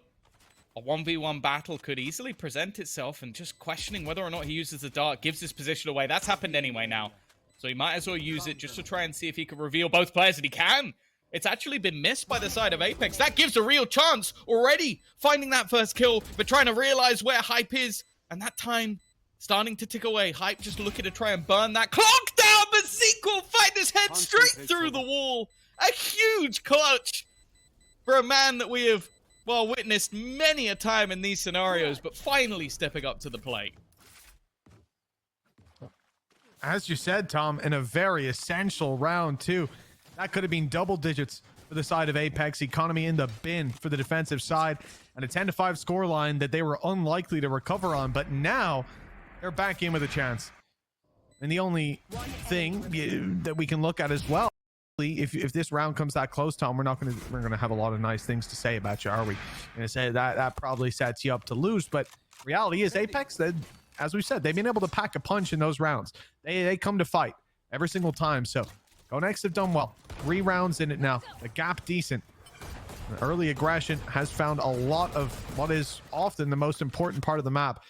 A 1v1 battle could easily present itself, and just questioning whether or not he uses the dart gives his position away. That's happened anyway now. So he might as well use it just to try and see if he can reveal both players, and he can. It's actually been missed by the side of Apex. That gives a real chance already, finding that first kill, but trying to realize where Hype is. And that time starting to tick away. Hype just looking to try and burn that clock down, but Zeke will find his head straight through the wall. A huge clutch for a man that we have, well, witnessed many a time in these scenarios, but finally stepping up to the plate. As you said, Tom, in a very essential round, too. That could have been double digits for the side of Apex. Economy in the bin for the defensive side, and a 10-5 scoreline that they were unlikely to recover on. But now they're back in with a chance. And the only thing that we can look at as well, if this round comes that close, Tom, we're gonna have a lot of nice things to say about you, are we? Gonna say that probably sets you up to lose. But reality is, Apex, that, as we said, they've been able to pack a punch in those rounds. They come to fight every single time. So Go Next have done well. 3 rounds in it now. The gap decent. The early aggression has found a lot of what is often the most important part of the map.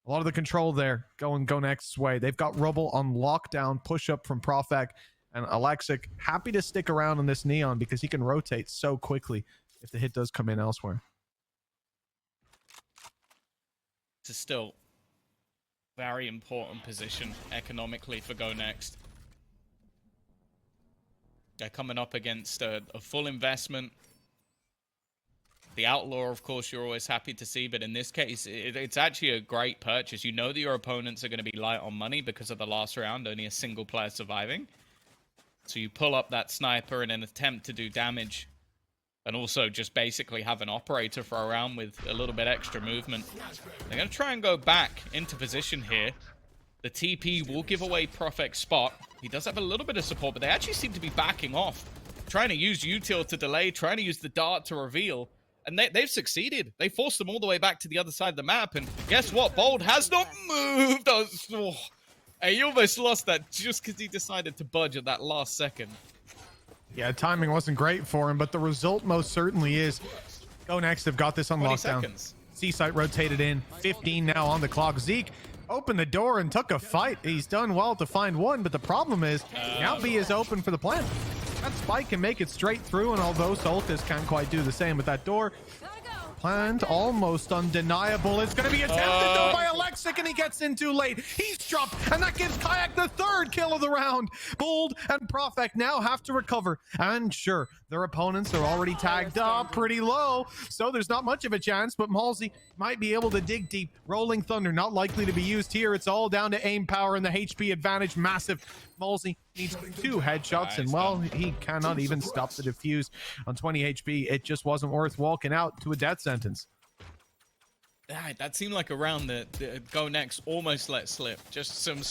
A lot of the control there going Go Next's way. They've got Rubble on lockdown, push up from Profek, and Alexic happy to stick around on this Neon because he can rotate so quickly if the hit does come in elsewhere. It's still very important position economically for Go Next. They're coming up against a full investment. The Outlaw, of course, you're always happy to see, but in this case, it's actually a great purchase. You know that your opponents are going to be light on money because of the last round, only a single player surviving. So you pull up that sniper in an attempt to do damage, and also just basically have an operator for a round with a little bit extra movement. They're going to try and go back into position here. The TP will give away Profek's spot. He does have a little bit of support, but they actually seem to be backing off. Trying to use util to delay, trying to use the dart to reveal. And they've succeeded. They forced them all the way back to the other side of the map. And guess what? Bold has not moved. He almost lost that just because he decided to budge at that last second. Yeah, timing wasn't great for him, but the result most certainly is Go Next have got this on lockdown. Seconds. C-Site rotated in. 15 now on the clock. Zeke opened the door and took a fight. He's done well to find one, but the problem is now B is open for the plant. That spike can make it straight through, and although Soltis can't quite do the same with that door, plant almost undeniable. It's going to be attempted though by Alexic, and he gets in too late. He's dropped, and that gives Kayak the 3rd kill of the round. Bold and Profek now have to recover, and sure, their opponents are already tagged up pretty low, so there's not much of a chance, but Malsey might be able to dig deep. Rolling Thunder not likely to be used here. It's all down to aim power and the HP advantage massive. Malsey needs 2 headshots, and well, he cannot even stop the defuse on 20 HP. It just wasn't worth walking out to a death sentence. That seemed like a round that Go Next almost let slip. Just some,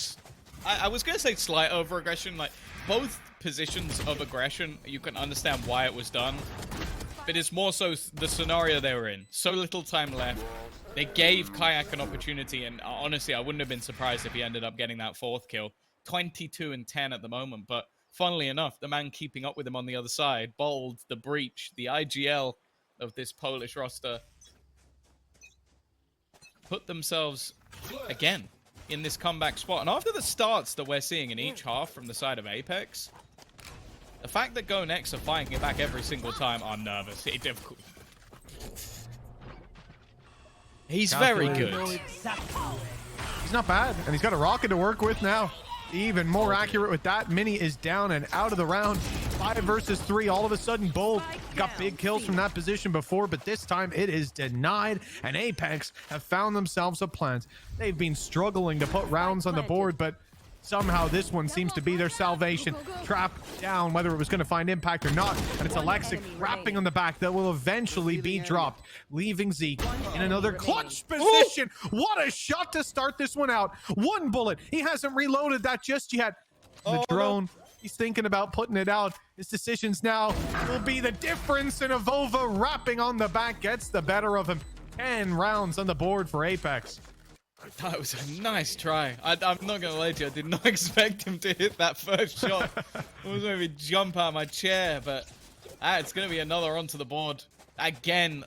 I was going to say slight over-aggression. Like, both positions of aggression, you can understand why it was done. But it's more so the scenario they were in. So little time left. They gave Kayak an opportunity, and honestly, I wouldn't have been surprised if he ended up getting that 4th kill. 22 and 10 at the moment, but funnily enough, the man keeping up with him on the other side, Bold, the Breach, the IGL of this Polish roster, put themselves again in this comeback spot. And after the starts that we're seeing in each half from the side of Apex, the fact that Go Next are fighting it back every single time, I'm nervous. He's very good. He's not bad, and he's got a rocket to work with now. Even more accurate with that. Mini is down and out of the round. 5 versus 3. All of a sudden, Bold got big kills from that position before, but this time it is denied, and Apex have found themselves a plant. They've been struggling to put rounds on the board, but Somehow this one seems to be their salvation. Trap down, whether it was going to find impact or not. And it's Alexic wrapping on the back that will eventually be dropped, leaving Zeke in another clutch position. What a shot to start this one out. One bullet. He hasn't reloaded that just yet. The drone, he's thinking about putting it out. His decisions now will be the difference, and Avova wrapping on the back gets the better of him. 10 rounds on the board for Apex. That was a nice try. I'm not gonna lie to you, I did not expect him to hit that first shot. It was maybe jump out of my chair, but it's gonna be another onto the board. Again,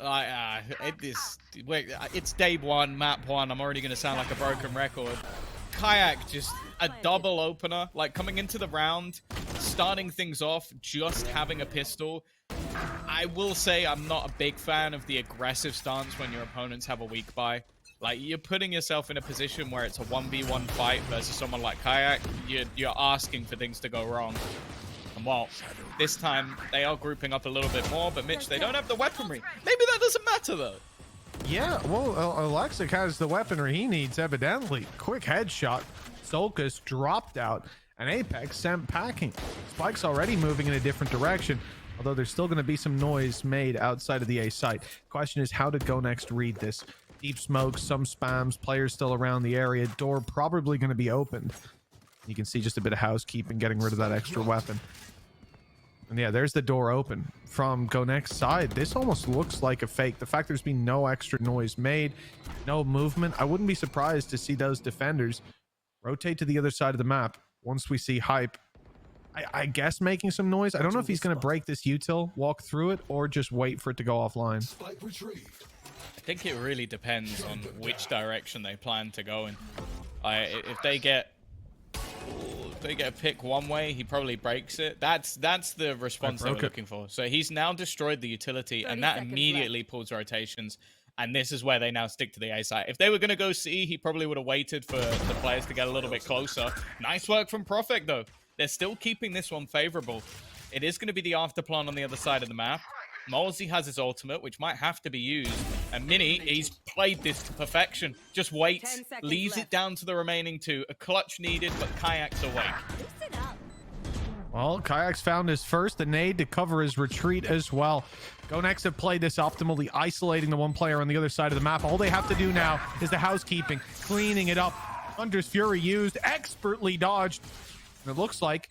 it's day one, map one. I'm already gonna sound like a broken record. Kayak just a double opener, like coming into the round, starting things off, just having a pistol. I will say I'm not a big fan of the aggressive stance when your opponents have a weak buy. Like, you're putting yourself in a position where it's a 1v1 fight versus someone like Kayak. You're asking for things to go wrong. And well, this time they are grouping up a little bit more, but Mitch, they don't have the weaponry. Maybe that doesn't matter though. Yeah, well, Alexic has the weaponry he needs, evidently. Quick headshot. Solkus dropped out, and Apex sent packing. Spike's already moving in a different direction, although there's still going to be some noise made outside of the A site. Question is, how did Go Next read this? Deep smoke, some spams, players still around the area. Door probably going to be opened. You can see just a bit of housekeeping, getting rid of that extra weapon. And yeah, there's the door open from Go Next side. This almost looks like a fake. The fact there's been no extra noise made, no movement. I wouldn't be surprised to see those defenders rotate to the other side of the map once we see Hype, I guess, making some noise. I don't know if he's going to break this util, walk through it, or just wait for it to go offline. I think it really depends on which direction they plan to go in. If they get a pick one way, he probably breaks it. That's the response they were looking for. So he's now destroyed the utility, and that immediately pulls rotations. And this is where they now stick to the A site. If they were going to go C, he probably would have waited for the players to get a little bit closer. Nice work from Prophet, though. They're still keeping this one favorable. It is going to be the afterplan on the other side of the map. Malsey has his ultimate, which might have to be used. And Mini, he's played this to perfection. Just waits, leaves it down to the remaining two. A clutch needed, but Kayak's awake. Well, Kayak's found his first, a nade to cover his retreat as well. Go Next have played this optimally, isolating the one player on the other side of the map. All they have to do now is the housekeeping, cleaning it up. Thunder's Fury used, expertly dodged. And it looks like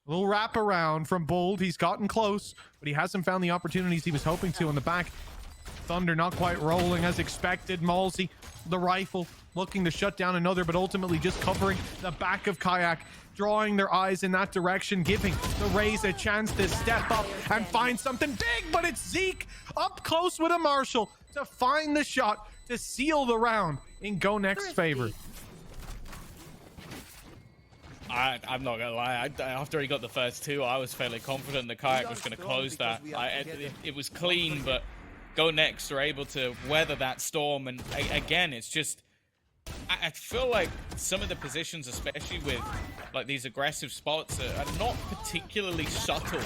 a little wrap around from Bold. He's gotten close, but he hasn't found the opportunities he was hoping to on the back. Thunder not quite rolling as expected. Malsey, the rifle, looking to shut down another, but ultimately just covering the back of Kayak, drawing their eyes in that direction, giving the Rays a chance to step up and find something big, but it's Zeke up close with a Marshall to find the shot to seal the round in Go Next's favor. I'm not gonna lie, after he got the first two, I was fairly confident the Kayak was gonna close that. It was clean, but Go Next are able to weather that storm, and again, it's just, I feel like some of the positions, especially with like these aggressive spots, are not particularly subtle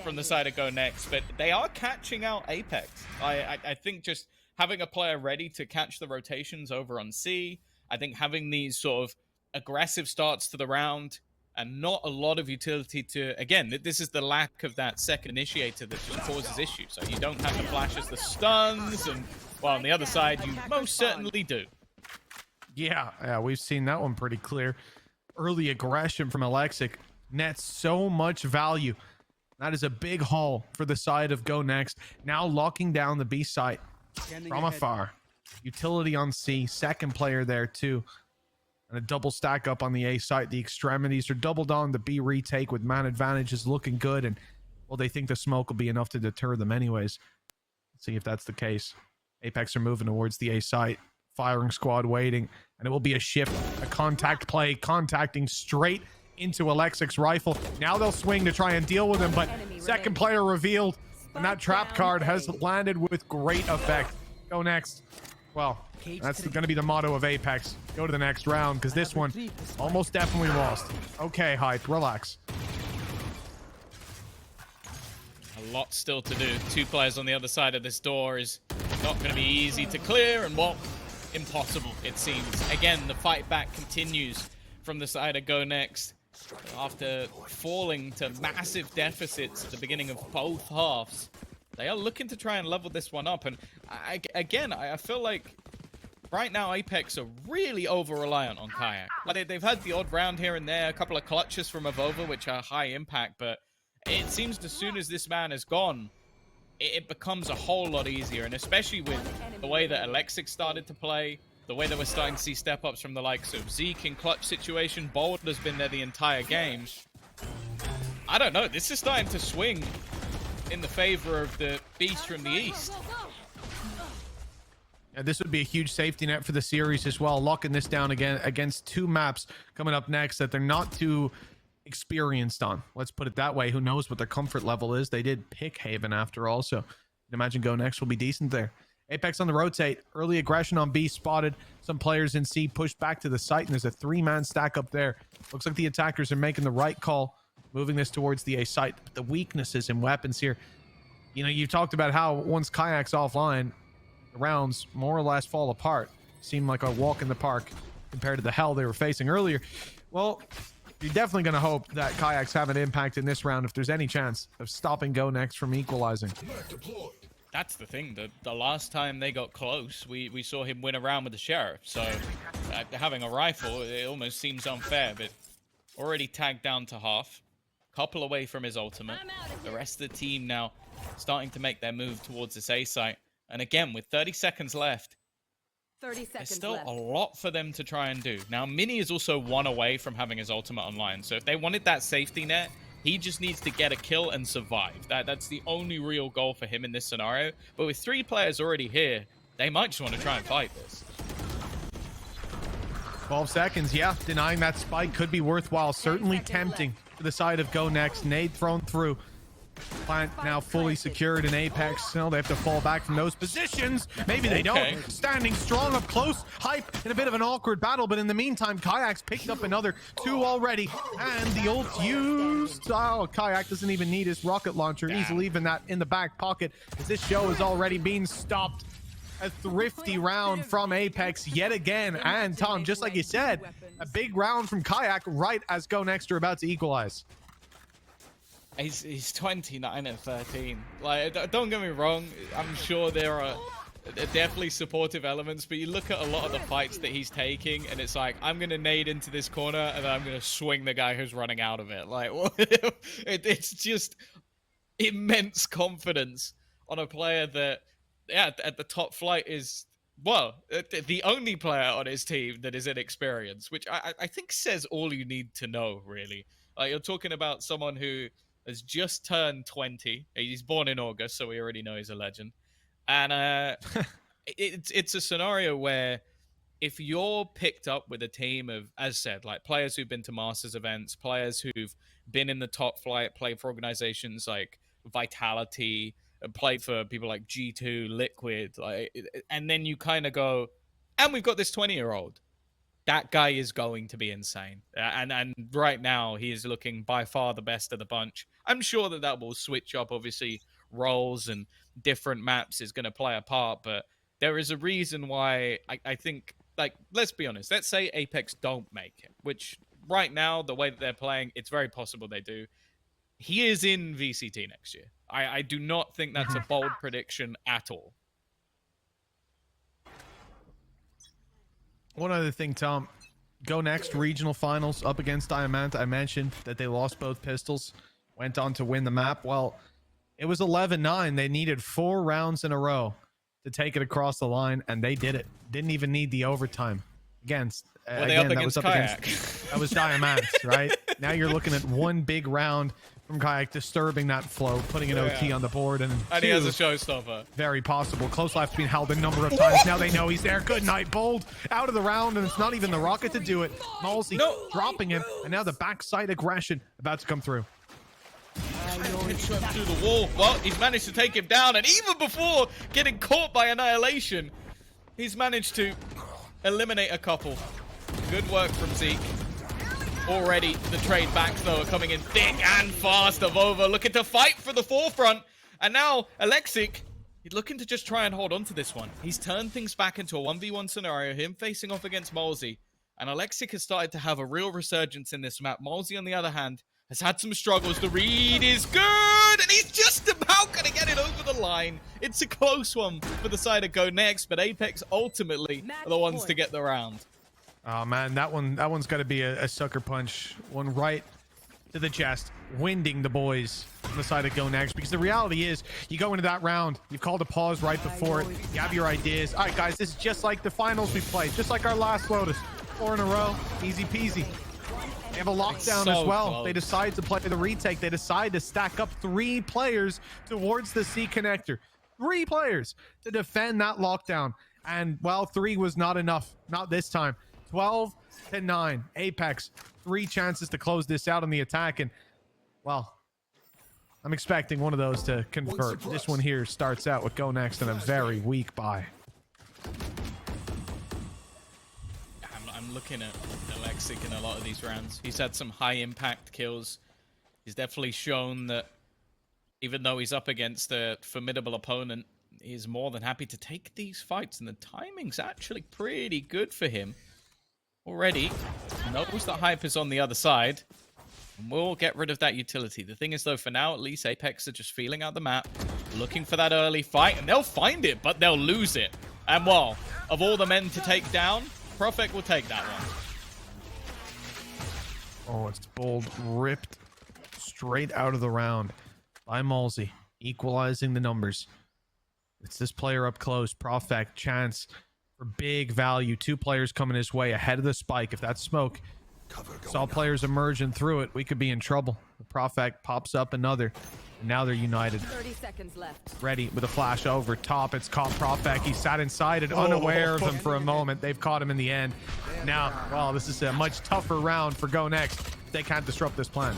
from the side of Go Next, but they are catching out Apex. I think just having a player ready to catch the rotations over on C, I think having these sort of aggressive starts to the round and not a lot of utility to, again, this is the lack of that second initiator that just causes issues. So you don't have the flashes, the stuns, and well, on the other side, you most certainly do. Yeah, we've seen that one pretty clear. Early aggression from Alexic nets so much value. That is a big haul for the side of Go Next. Now locking down the B site from afar. Utility on C, second player there too. And a double stack up on the A site. The extremities are doubled on. The B retake with man advantage is looking good. And, well, they think the smoke will be enough to deter them anyways. Let's see if that's the case. Apex are moving towards the A site. Firing squad waiting. And it will be a shift. A contact play. Contacting straight into Alexic's rifle. Now they'll swing to try and deal with him. But second player revealed. And that trap card has landed with great effect. Go Next. Well, that's going to be the motto of Apex. Go to the next round, because this one almost definitely lost. Okay, Hype, relax. A lot still to do. Two players on the other side of this door is not going to be easy to clear, and well, impossible, it seems. Again, the fight back continues. from the side of Go Next. After falling to massive deficits at the beginning of both halves, they are looking to try and level this one up. And I feel like right now Apex are really over-reliant on Kayak. Like, they've had the odd round here and there, a couple of clutches from Avova, which are high impact, but it seems as soon as this man is gone, it becomes a whole lot easier. And especially with the way that Alexic started to play, the way that we're starting to see step-ups from the likes of Zeke in clutch situation, Bold has been there the entire game. I don't know, this is starting to swing in the favor of the Beast from the East. Yeah, this would be a huge safety net for the series as well, locking this down again against two maps coming up next that they're not too experienced on. Let's put it that way. Who knows what their comfort level is? They did pick Haven after all, so I'd imagine Go Next will be decent there. Apex on the rotate. Early aggression on B spotted. Some players in C pushed back to the site, and there's a 3-man stack up there. Looks like the attackers are making the right call, moving this towards the A site. But the weaknesses in weapons here. You know, you talked about how once Kayak's offline, the rounds more or less fall apart. Seemed like a walk in the park compared to the hell they were facing earlier. Well, you're definitely going to hope that Kayaks have an impact in this round if there's any chance of stopping Go Next from equalizing. That's the thing. The last time they got close, we saw him win a round with the Sheriff. So having a rifle, it almost seems unfair. But already tagged down to half. Couple away from his ultimate. The rest of the team now starting to make their move towards this A site. And again, with 30 seconds left, 30 seconds there's still left. a lot for them to try and do. Now, Mini is also 1 away from having his ultimate online. So if they wanted that safety net, he just needs to get a kill and survive. That's the only real goal for him in this scenario. But with 3 players already here, they might just want to try and fight this. 12 seconds, yeah. Denying that spike could be worthwhile. Certainly tempting to the side of Go Next. Nade thrown through. Plant now fully secured in Apex. No, they have to fall back from those positions. Maybe they don't. Standing strong up close. Hype in a bit of an awkward battle, but in the meantime, Kayak's picked up another 2 already. And the ult's used. Oh, Kayak doesn't even need his rocket launcher. He's leaving that in the back pocket as this show is already being stopped. A thrifty round from Apex yet again. And Tom, just like you said, a big round from Kayak right as Go Next are about to equalize. He's 29 and 13. Like, don't get me wrong, I'm sure there are definitely supportive elements, but you look at a lot of the fights that he's taking, and it's like, I'm gonna nade into this corner, and then I'm gonna swing the guy who's running out of it. Like, it's just immense confidence on a player that, yeah, at the top flight is, well, the only player on his team that is inexperienced, which I think says all you need to know, really. Like, you're talking about someone who has just turned 20. He's born in August, so we already know he's a legend. And it's a scenario where if you're picked up with a team of, as said, like players who've been to Masters events, players who've been in the top flight, played for organizations like Vitality, played for people like G2, Liquid, and then you kind of go, and we've got this 20-year-old. That guy is going to be insane. And right now, he is looking by far the best of the bunch. I'm sure that will switch up, obviously, roles and different maps is going to play a part. But there is a reason why I think, like, let's be honest. Let's say Apex don't make it, which right now, the way that they're playing, it's very possible they do. He is in VCT next year. I do not think that's a bold prediction at all. One other thing, Tom. Go Next regional finals up against Diamant. I mentioned that they lost both pistols, went on to win the map. Well, it was 11-9. They needed 4 rounds in a row to take it across the line, and they did it. Didn't even need the overtime. Again, that was Diamant, right? Now you're looking at 1 big round from Kayak, disturbing that flow, putting an OT on the board, and he has a showstopper. Very possible. Close life's been held a number of times. Now they know he's there. Good night, Bold. Out of the round, and it's not even the rocket to do it. Malsey dropping him, and now the backside aggression about to come through. Through the wall. Well, he's managed to take him down, and even before getting caught by Annihilation, he's managed to eliminate a couple. Good work from Zeke. Already, the trade backs, though, are coming in thick and fast. Avova looking to fight for the forefront. And now, Alexic, he's looking to just try and hold on to this one. He's turned things back into a 1v1 scenario, him facing off against Malsey. And Alexic has started to have a real resurgence in this map. Malsey, on the other hand, has had some struggles. The read is good, and he's just about going to get it over the line. It's a close one for the side of Go Next, but Apex ultimately are the ones to get the round. Oh man, that one's got to be a sucker punch, one right to the chest, winding the boys on the side of Go Next. Because the reality is, you go into that round, you've called a pause right before it, you have your ideas. All right, guys, this is just like the finals we played, just like our last Lotus, 4 in a row, easy peasy. They have a lockdown as well. Close. They decide to play the retake. They decide to stack up 3 players towards the C connector. 3 players to defend that lockdown. And, well, 3 was not enough. Not this time. 12-9. Apex, 3 chances to close this out on the attack. And, well, I'm expecting one of those to convert. This one here starts out with Go Next and a very weak buy. I'm looking at Alexic in a lot of these rounds. He's had some high impact kills. He's definitely shown that even though he's up against a formidable opponent, he's more than happy to take these fights, and the timing's actually pretty good for him. Already knows that hype is on the other side, and we'll get rid of that utility. The thing is, though, for now at least, Apex are just feeling out the map, looking for that early fight, and they'll find it, but they'll lose it. And well, of all the men to take down, Prophet will take that one. Oh, it's bold, ripped straight out of the round by Malsey, equalizing the numbers. It's this player up close, Prophet, chance for big value. 2 players coming his way ahead of the spike. If that's smoke, saw players emerging through it, we could be in trouble. The Prophet pops up another, and now they're united. 30 seconds left. Ready with a flash over top. It's caught Prophet. He sat inside it, unaware of them for a moment. They've caught him in the end. Now, well, this is a much tougher round for Go Next. They can't disrupt this plan.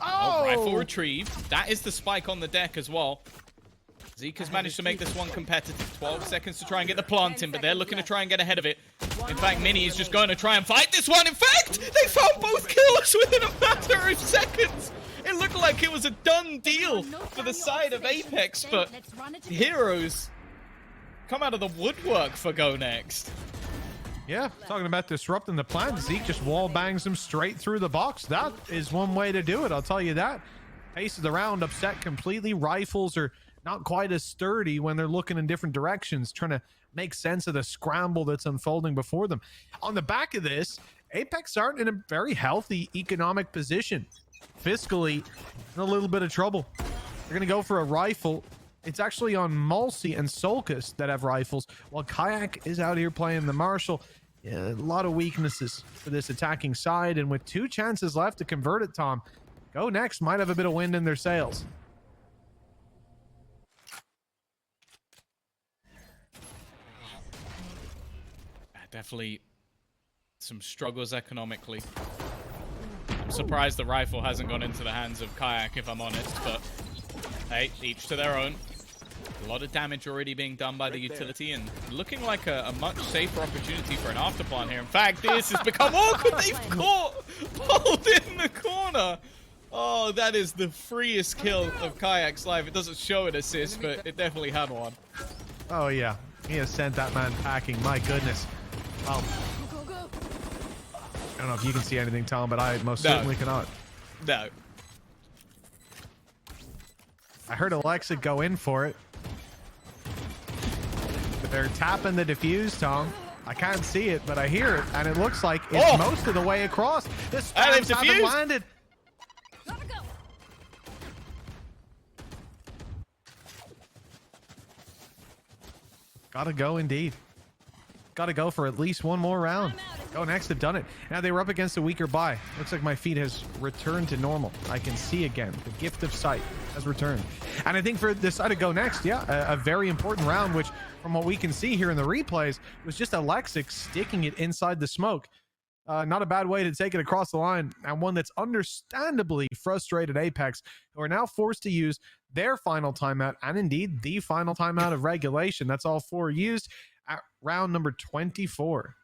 Oh, rifle retrieved. That is the spike on the deck as well. Zeke has managed to make this one competitive. 12 seconds to try and get the plant in, but they're looking to try and get ahead of it. In fact, Mini is just going to try and fight this one. In fact, they found both kills within a matter of seconds. It looked like it was a done deal for the side of Apex, but heroes come out of the woodwork for Go Next. Yeah, talking about disrupting the plan. Zeke just wall bangs him straight through the box. That is one way to do it, I'll tell you that. Pace of the round upset completely. Rifles are not quite as sturdy when they're looking in different directions, trying to make sense of the scramble that's unfolding before them. On the back of this, Apex aren't in a very healthy economic position. Fiscally, in a little bit of trouble. They're going to go for a rifle. It's actually on Malsey and Solkus that have rifles, while Kayak is out here playing the Marshall. Yeah, a lot of weaknesses for this attacking side, and with 2 chances left to convert it, Tom, Go Next might have a bit of wind in their sails. Definitely some struggles economically. I'm surprised the rifle hasn't gone into the hands of Kayak, if I'm honest, but hey, each to their own. A lot of damage already being done by the utility, and looking like a much safer opportunity for an afterplan here. In fact, this has become awkward. They've caught Bold in the corner. Oh, that is the freest kill of Kayak's life. It doesn't show an assist, but it definitely had one. Oh, yeah. He has sent that man packing. My goodness. I don't know if you can see anything, Tom, but I most certainly cannot. No. I heard Alexa go in for it. But they're tapping the defuse, Tom. I can't see it, but I hear it, and it looks like it's most of the way across. The spams haven't landed. Gotta go indeed. Gotta go for at least one more round. Go Next have done it. Now they were up against a weaker buy. Looks like my feed has returned to normal. I can see again. The gift of sight has returned. And I think for this side of Go Next, yeah, a very important round, which from what we can see here in the replays was just Alexic sticking it inside the smoke. Not a bad way to take it across the line, and one that's understandably frustrated Apex, who are now forced to use their final timeout, and indeed the final timeout of regulation. That's all 4 used at round number 24.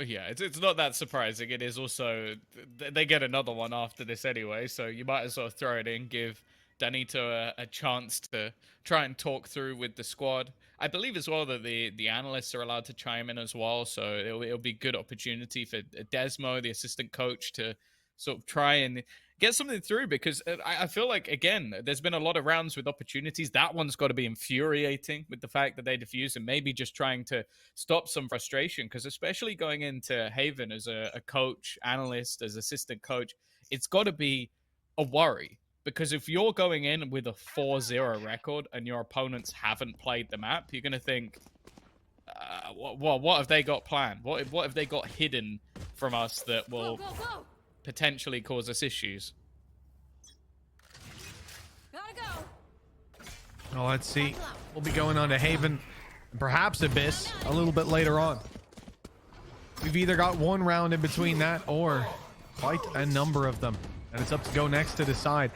Yeah, it's not that surprising. It is also, they get another one after this anyway, so you might as well throw it in, give Danito a chance to try and talk through with the squad. I believe as well that the analysts are allowed to chime in as well. So it'll be a good opportunity for Desmo, the assistant coach, to sort of try and get something through, because I feel like, again, there's been a lot of rounds with opportunities. That one's got to be infuriating with the fact that they defuse, and maybe just trying to stop some frustration, because especially going into Haven as a coach, analyst, as assistant coach, it's got to be a worry. Because if you're going in with a 4-0 record and your opponents haven't played the map, you're going to think, what have they got planned? What have they got hidden from us that will potentially cause us issues? Gotta go. Well, let's see. We'll be going on to Haven, and perhaps Abyss a little bit later on. We've either got one round in between that or quite a number of them. And it's up to Go Next to decide.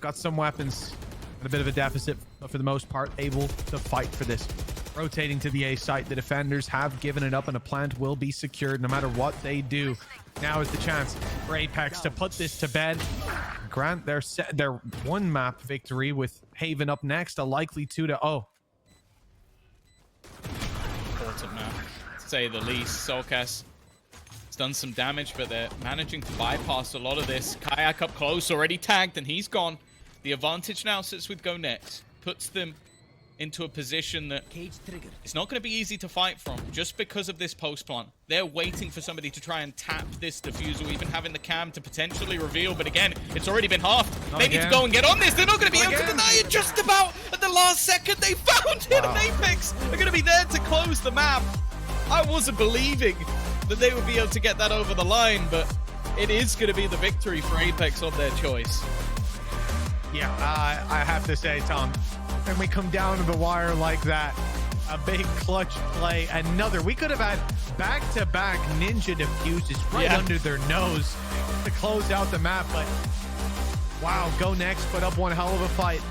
Got some weapons and a bit of a deficit, but for the most part, able to fight for this. Rotating to the A site, the defenders have given it up, and a plant will be secured no matter what they do. Now is the chance for Apex to put this to bed. Grant their one map victory with Haven up next, a likely 2-0. Important map, to say the least. Solkas done some damage, but they're managing to bypass a lot of this. Kayak up close, already tagged, and he's gone. The advantage now sits with Go Next. Puts them into a position that it's not going to be easy to fight from, just because of this post plant. They're waiting for somebody to try and tap this diffuser, even having the cam to potentially reveal. But again, it's already been half. They need to go and get on this. They're not going to be able to deny it. Just about at the last second, they found it, and Apex are going to be there to close the map. I wasn't believing that they would be able to get that over the line, but it is going to be the victory for Apex of their choice. Yeah, I have to say, Tom, when we come down to the wire like that, a big clutch play, another. We could have had back-to-back ninja diffuses right under their nose to close out the map, but wow, Go Next put up one hell of a fight.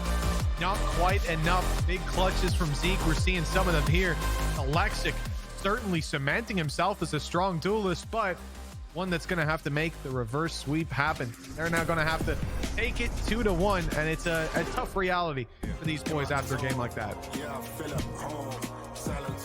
Not quite enough. Big clutches from Zeke. We're seeing some of them here. Alexic certainly cementing himself as a strong duelist, but one that's going to have to make the reverse sweep happen. They're now going to have to take it 2-1, and it's a tough reality for these boys after a game like that. Yeah, I feel at home. Silent